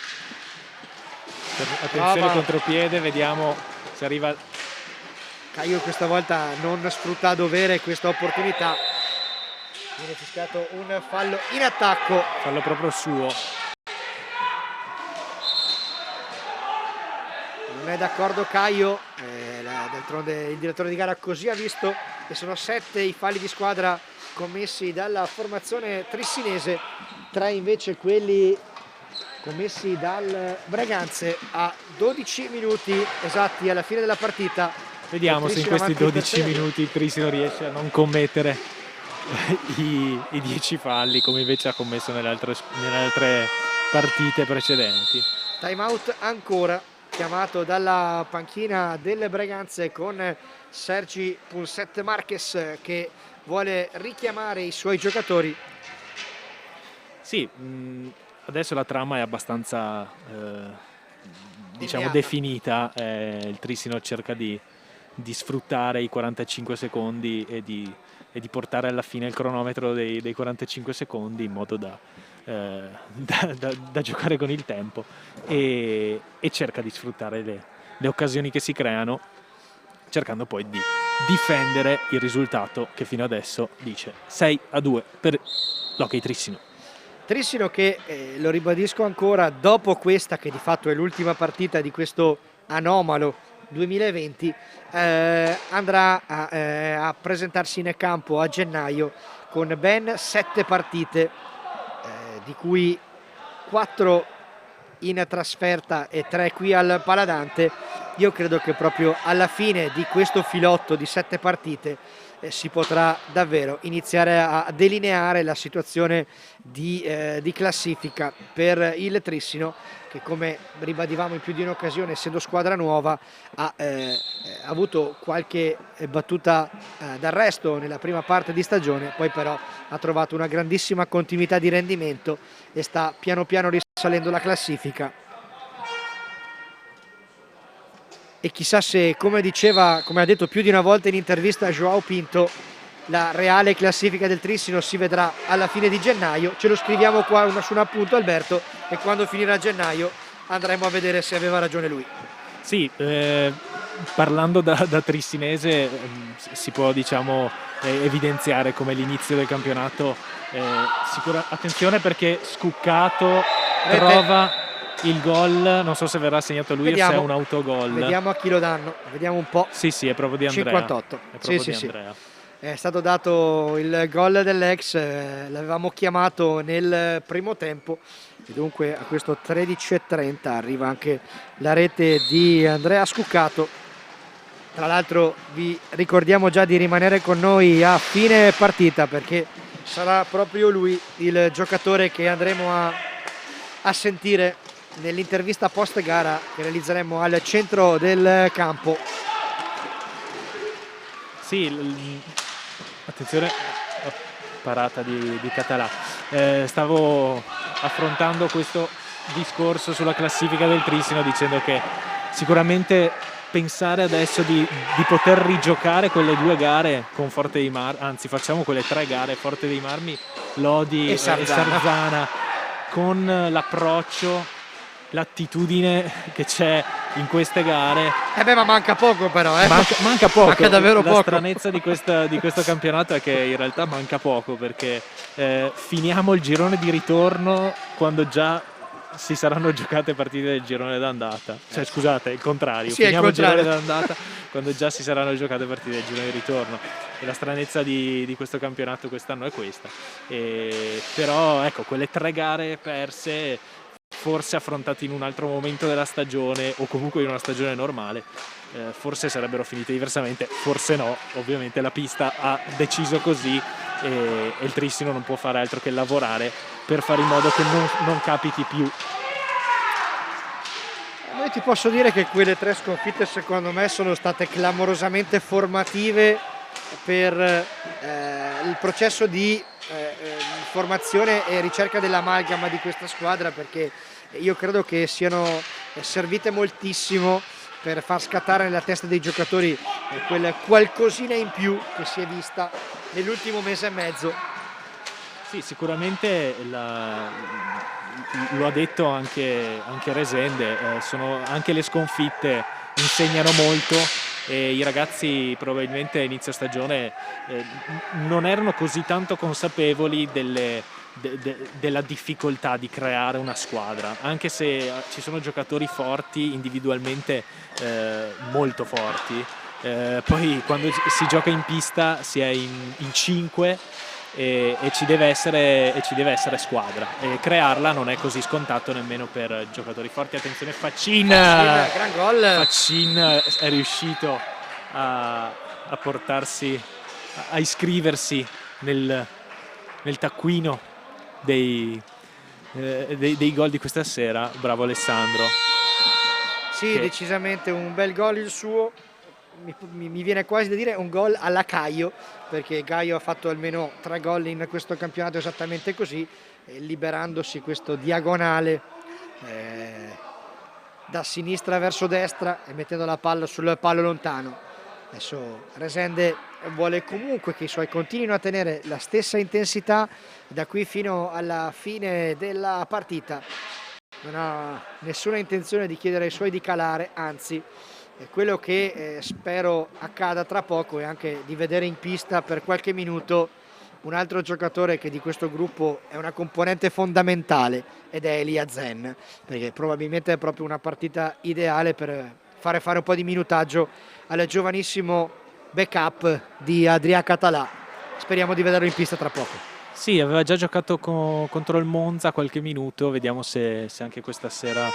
Attenzione contropiede, vediamo se arriva. Caio questa volta non sfrutta a dovere questa opportunità, viene fischiato un fallo in attacco. Fallo proprio suo. Non è d'accordo Caio, d'altronde il direttore di gara così ha visto, e sono 7 i falli di squadra commessi dalla formazione trissinese, 3 invece quelli commessi dal Braganze. A 12 minuti esatti alla fine della partita, Vediamo se in questi 12 minuti il Trissino riesce a non commettere i 10 falli come invece ha commesso nelle altre partite precedenti. Time out ancora chiamato dalla panchina del Braganze con Sergi Pulset Marquez che vuole richiamare i suoi giocatori. Sì, adesso la trama è abbastanza diciamo Lineata. definita, il Trissino cerca di sfruttare i 45 secondi e di portare alla fine il cronometro dei 45 secondi in modo da giocare con il tempo e cerca di sfruttare le occasioni che si creano, cercando poi di difendere il risultato che fino adesso dice 6-2 per l'Hockey Trissino. Trissino che, lo ribadisco ancora, dopo questa che di fatto è l'ultima partita di questo anomalo 2020, andrà a presentarsi in campo a gennaio con ben 7 partite, di cui 4 in trasferta e 3 qui al Paladante. Io credo che proprio alla fine di questo filotto di 7 partite si potrà davvero iniziare a delineare la situazione di classifica per il Trissino, che come ribadivamo in più di un'occasione, essendo squadra nuova, ha avuto qualche battuta d'arresto nella prima parte di stagione, poi però ha trovato una grandissima continuità di rendimento e sta piano piano risalendo la classifica. E chissà se, come ha detto più di una volta in intervista a Joao Pinto, la reale classifica del Trissino si vedrà alla fine di gennaio. Ce lo scriviamo qua su un appunto, Alberto, e quando finirà gennaio andremo a vedere se aveva ragione lui. Sì, parlando da trissinese si può diciamo evidenziare come l'inizio del campionato attenzione perché Scuccato trova il gol, non so se verrà segnato lui o se è un autogol. Vediamo a chi lo danno, vediamo un po'. Sì, è proprio di Andrea. 58. È proprio di Andrea. È stato dato il gol dell'ex, l'avevamo chiamato nel primo tempo e dunque a questo 13:30 arriva anche la rete di Andrea Scuccato. Tra l'altro vi ricordiamo già di rimanere con noi a fine partita perché sarà proprio lui il giocatore che andremo a sentire nell'intervista post gara che realizzeremo al centro del campo. Sì, attenzione, parata di Català. Stavo affrontando questo discorso sulla classifica del Trissino dicendo che sicuramente pensare adesso di poter rigiocare quelle 2 gare con Forte dei Marmi, anzi facciamo quelle 3 gare, Forte dei Marmi, Lodi e Sarzana, con l'approccio, l'attitudine che c'è in queste gare. Ma manca poco però, manca poco. Manca davvero poco. La stranezza di questo campionato è che in realtà manca poco perché finiamo il girone di ritorno quando già si saranno giocate partite del girone d'andata. Cioè scusate, il contrario. Sì, finiamo il girone d'andata quando già si saranno giocate partite del girone di ritorno. E la stranezza di questo campionato quest'anno è questa. Però ecco, quelle 3 gare perse forse affrontate in un altro momento della stagione o comunque in una stagione normale forse sarebbero finite diversamente, forse no, ovviamente la pista ha deciso così e il Trissino non può fare altro che lavorare per fare in modo che non capiti più. Io ti posso dire che quelle 3 sconfitte secondo me sono state clamorosamente formative per il processo di formazione e ricerca dell'amalgama di questa squadra, perché io credo che siano servite moltissimo per far scattare nella testa dei giocatori quel qualcosina in più che si è vista nell'ultimo mese e mezzo. Sì, sicuramente lo ha detto anche Resende, anche le sconfitte insegnano molto e i ragazzi probabilmente a inizio stagione non erano così tanto consapevoli della difficoltà di creare una squadra, anche se ci sono giocatori forti individualmente, molto forti, poi quando si gioca in pista si è in 5 e ci deve essere squadra e crearla non è così scontato nemmeno per giocatori forti. Attenzione Faccin, gran gol. Faccin è riuscito a portarsi, a iscriversi nel taccuino dei gol di questa sera. Bravo Alessandro. Sì, decisamente un bel gol il suo. Mi viene quasi da dire un gol alla Caio, perché Caio ha fatto almeno 3 gol in questo campionato esattamente così, liberandosi questo diagonale da sinistra verso destra e mettendo la palla sul palo lontano. Adesso Resende vuole comunque che i suoi continuino a tenere la stessa intensità da qui fino alla fine della partita. Non ha nessuna intenzione di chiedere ai suoi di calare, anzi quello che spero accada tra poco è anche di vedere in pista per qualche minuto un altro giocatore che di questo gruppo è una componente fondamentale ed è Elia Zen, perché probabilmente è proprio una partita ideale per fare un po' di minutaggio al giovanissimo backup di Adrià Català. Speriamo di vederlo in pista tra poco. Sì, aveva già giocato contro il Monza qualche minuto, vediamo se anche questa sera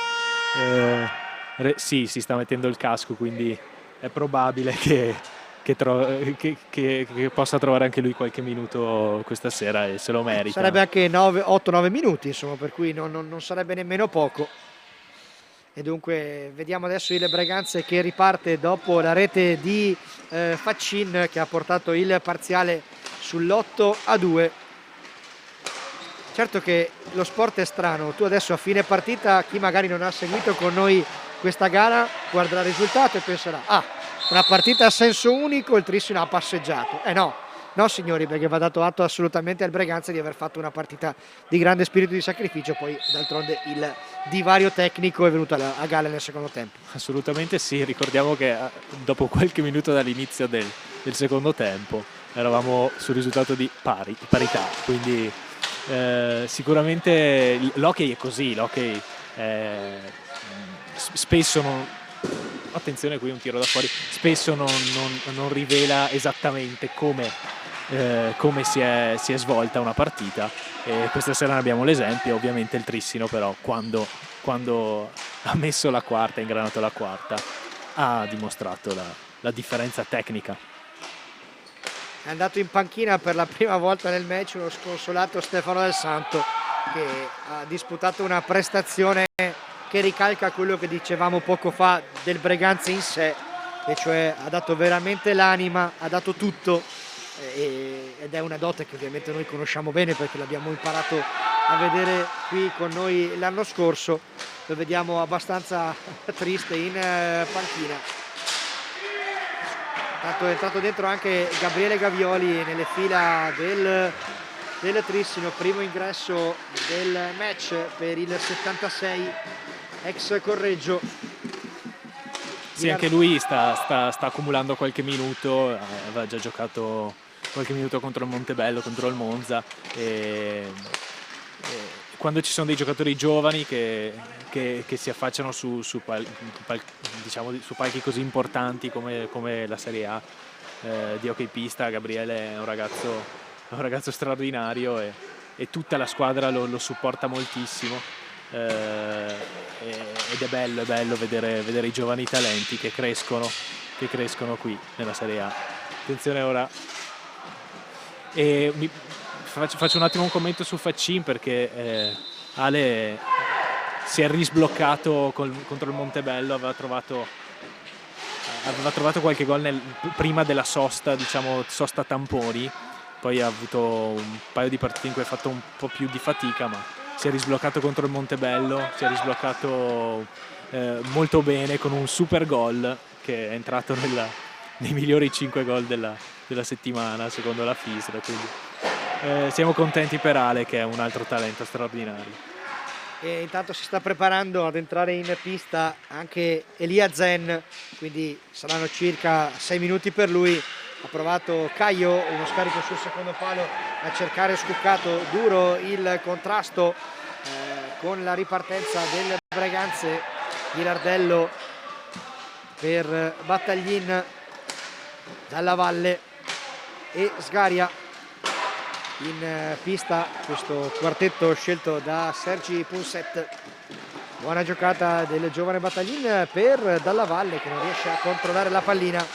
sì, si sta mettendo il casco, quindi è probabile che possa trovare anche lui qualche minuto questa sera e se lo merita. Sarebbe anche 8-9 minuti, insomma, per cui non sarebbe nemmeno poco. E dunque vediamo adesso il Breganze che riparte dopo la rete di Faccin che ha portato il parziale sull'8-2. Certo che lo sport è strano, tu adesso a fine partita, chi magari non ha seguito con noi questa gara guarderà il risultato e penserà una partita a senso unico, il Trissino ha passeggiato. No, No signori, perché va dato atto assolutamente al Breganza di aver fatto una partita di grande spirito di sacrificio, poi d'altronde il divario tecnico è venuto a galla nel secondo tempo. Assolutamente sì, ricordiamo che dopo qualche minuto dall'inizio del secondo tempo eravamo sul risultato di parità, quindi sicuramente l'hockey è così, l'hockey spesso non... Attenzione, qui un tiro da fuori, spesso non rivela esattamente come si è svolta una partita, e questa sera ne abbiamo l'esempio. Ovviamente il Trissino però quando ha messo la quarta, ha ingranato la quarta, ha dimostrato la differenza tecnica. È andato in panchina per la prima volta nel match uno sconsolato Stefano Del Santo, che ha disputato una prestazione che ricalca quello che dicevamo poco fa del Breganza in sé, e cioè ha dato veramente l'anima, ha dato tutto, ed è una dote che ovviamente noi conosciamo bene perché l'abbiamo imparato a vedere qui con noi l'anno scorso. Lo vediamo abbastanza triste in panchina. Tanto è entrato dentro anche Gabriele Gavioli nelle fila del Trissino, primo ingresso del match per il 76 ex Correggio. Sì, anche lui sta accumulando qualche minuto, aveva già giocato qualche minuto contro il Montebello, contro il Monza, e quando ci sono dei giocatori giovani che si affacciano su palchi così importanti come la Serie A di hockey pista, Gabriele è un ragazzo straordinario, e tutta la squadra lo supporta moltissimo, ed è bello vedere i giovani talenti che crescono qui nella Serie A. Attenzione ora, e faccio un attimo un commento su Faccin, perché Ale si è risbloccato contro il Montebello, aveva trovato qualche gol prima della sosta, diciamo sosta tamponi, poi ha avuto un paio di partite in cui ha fatto un po' più di fatica, ma si è risbloccato contro il Montebello, si è risbloccato molto bene con un super gol che è entrato nei migliori 5 gol della settimana secondo la FISR, quindi siamo contenti per Ale, che è un altro talento straordinario. E intanto si sta preparando ad entrare in pista anche Elia Zen, quindi saranno circa 6 minuti per lui. Ha provato Caio, uno scarico sul secondo palo, a cercare Scuccato, duro il contrasto con la ripartenza del Breganze. Girardello per Battaglin dalla valle e Sgaria in pista, questo quartetto scelto da Sergi Punset. Buona giocata del giovane Battaglin per Dalla Valle, che non riesce a controllare la pallina,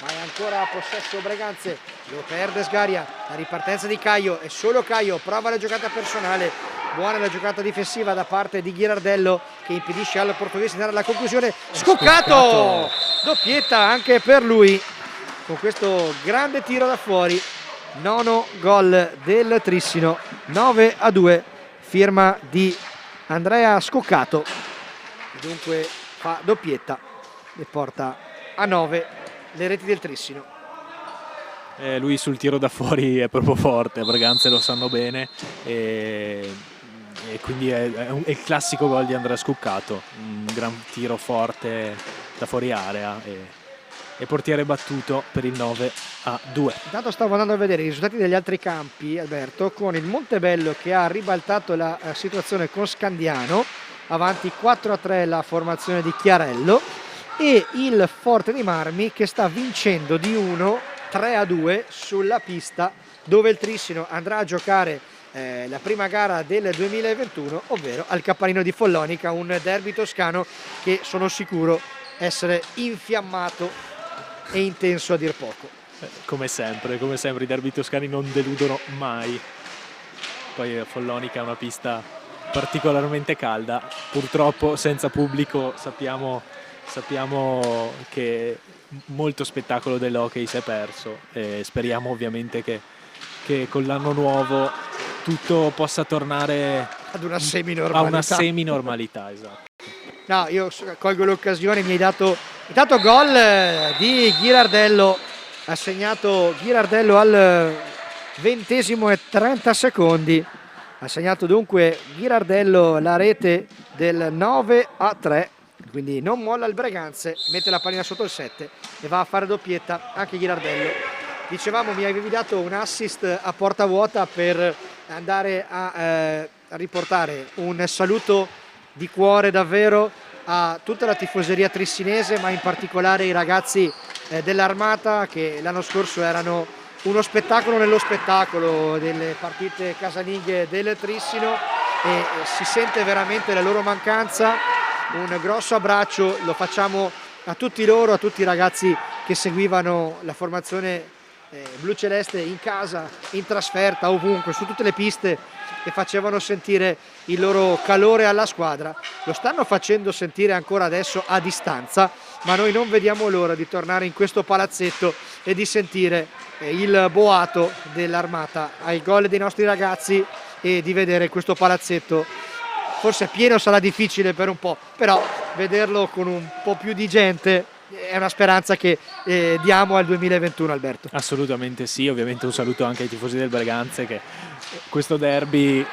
ma è ancora a possesso Breganze. Lo perde Sgaria, la ripartenza di Caio, è solo Caio, prova la giocata personale, buona la giocata difensiva da parte di Ghirardello, che impedisce al portoghese di andare alla conclusione. Scuccato! Doppietta anche per lui con questo grande tiro da fuori. Nono gol del Trissino, 9-2, firma di Andrea Scoccato, dunque fa doppietta e porta a 9 le reti del Trissino. Lui sul tiro da fuori è proprio forte, Breganze lo sanno bene, e quindi è il classico gol di Andrea Scoccato, un gran tiro forte da fuori area, e portiere battuto per il 9-2. Intanto stavo andando a vedere i risultati degli altri campi, Alberto, con il Montebello che ha ribaltato la situazione con Scandiano, avanti 4-3 la formazione di Chiarello, e il Forte dei Marmi che sta vincendo di 1, 3-2 sulla pista dove il Trissino andrà a giocare la prima gara del 2021, ovvero al Capannino di Follonica, un derby toscano che sono sicuro essere infiammato e intenso a dir poco. Come sempre i derby toscani non deludono mai. Poi Follonica è una pista particolarmente calda, purtroppo senza pubblico sappiamo che molto spettacolo dell'hockey si è perso, e speriamo ovviamente che con l'anno nuovo tutto possa tornare ad una semi-normalità. A una semi-normalità, esatto. No, io colgo l'occasione, mi hai dato intanto gol di Ghirardello ha segnato Ghirardello al 20° e 30 secondi. Ha segnato dunque Ghirardello la rete del 9-3, quindi non molla il Breganze, mette la pallina sotto il 7 e va a fare doppietta anche Ghirardello. Dicevamo, mi avevi dato un assist a porta vuota per andare a riportare un saluto di cuore davvero a tutta la tifoseria trissinese, ma in particolare i ragazzi dell'Armata, che l'anno scorso erano uno spettacolo nello spettacolo delle partite casalinghe del Trissino, e si sente veramente la loro mancanza. Un grosso abbraccio lo facciamo a tutti loro, a tutti i ragazzi che seguivano la formazione blu celeste in casa, in trasferta, ovunque, su tutte le piste, e facevano sentire il loro calore alla squadra. Lo stanno facendo sentire ancora adesso a distanza, ma noi non vediamo l'ora di tornare in questo palazzetto e di sentire il boato dell'Armata ai gol dei nostri ragazzi e di vedere questo palazzetto. Forse pieno sarà difficile per un po', però vederlo con un po' più di gente è una speranza che diamo al 2021, Alberto. Assolutamente sì, ovviamente un saluto anche ai tifosi del Breganze, che in questo derby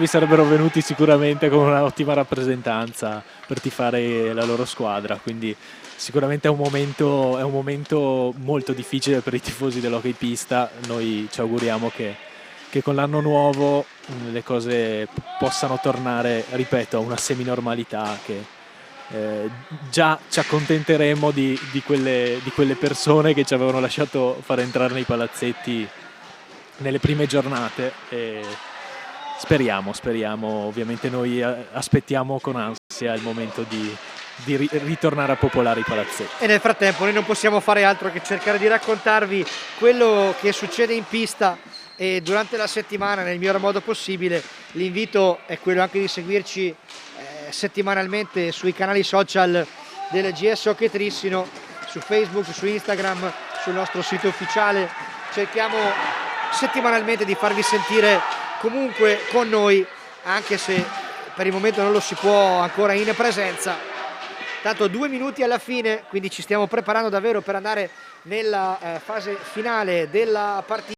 sarebbero venuti sicuramente con un'ottima rappresentanza per tifare la loro squadra, quindi sicuramente è un momento molto difficile per i tifosi dell'hockey pista. Noi ci auguriamo che con l'anno nuovo le cose possano tornare, ripeto, a una semi-normalità, che già ci accontenteremo di quelle persone che ci avevano lasciato far entrare nei palazzetti nelle prime giornate, e speriamo, ovviamente noi aspettiamo con ansia il momento di ritornare a popolare i palazzetti. E nel frattempo noi non possiamo fare altro che cercare di raccontarvi quello che succede in pista e durante la settimana nel miglior modo possibile. L'invito è quello anche di seguirci settimanalmente sui canali social del GS Hockey Trissino, su Facebook, su Instagram, sul nostro sito ufficiale. Cerchiamo settimanalmente di farvi sentire comunque con noi, anche se per il momento non lo si può ancora in presenza. Tanto 2 minuti alla fine, quindi ci stiamo preparando davvero per andare nella fase finale della partita.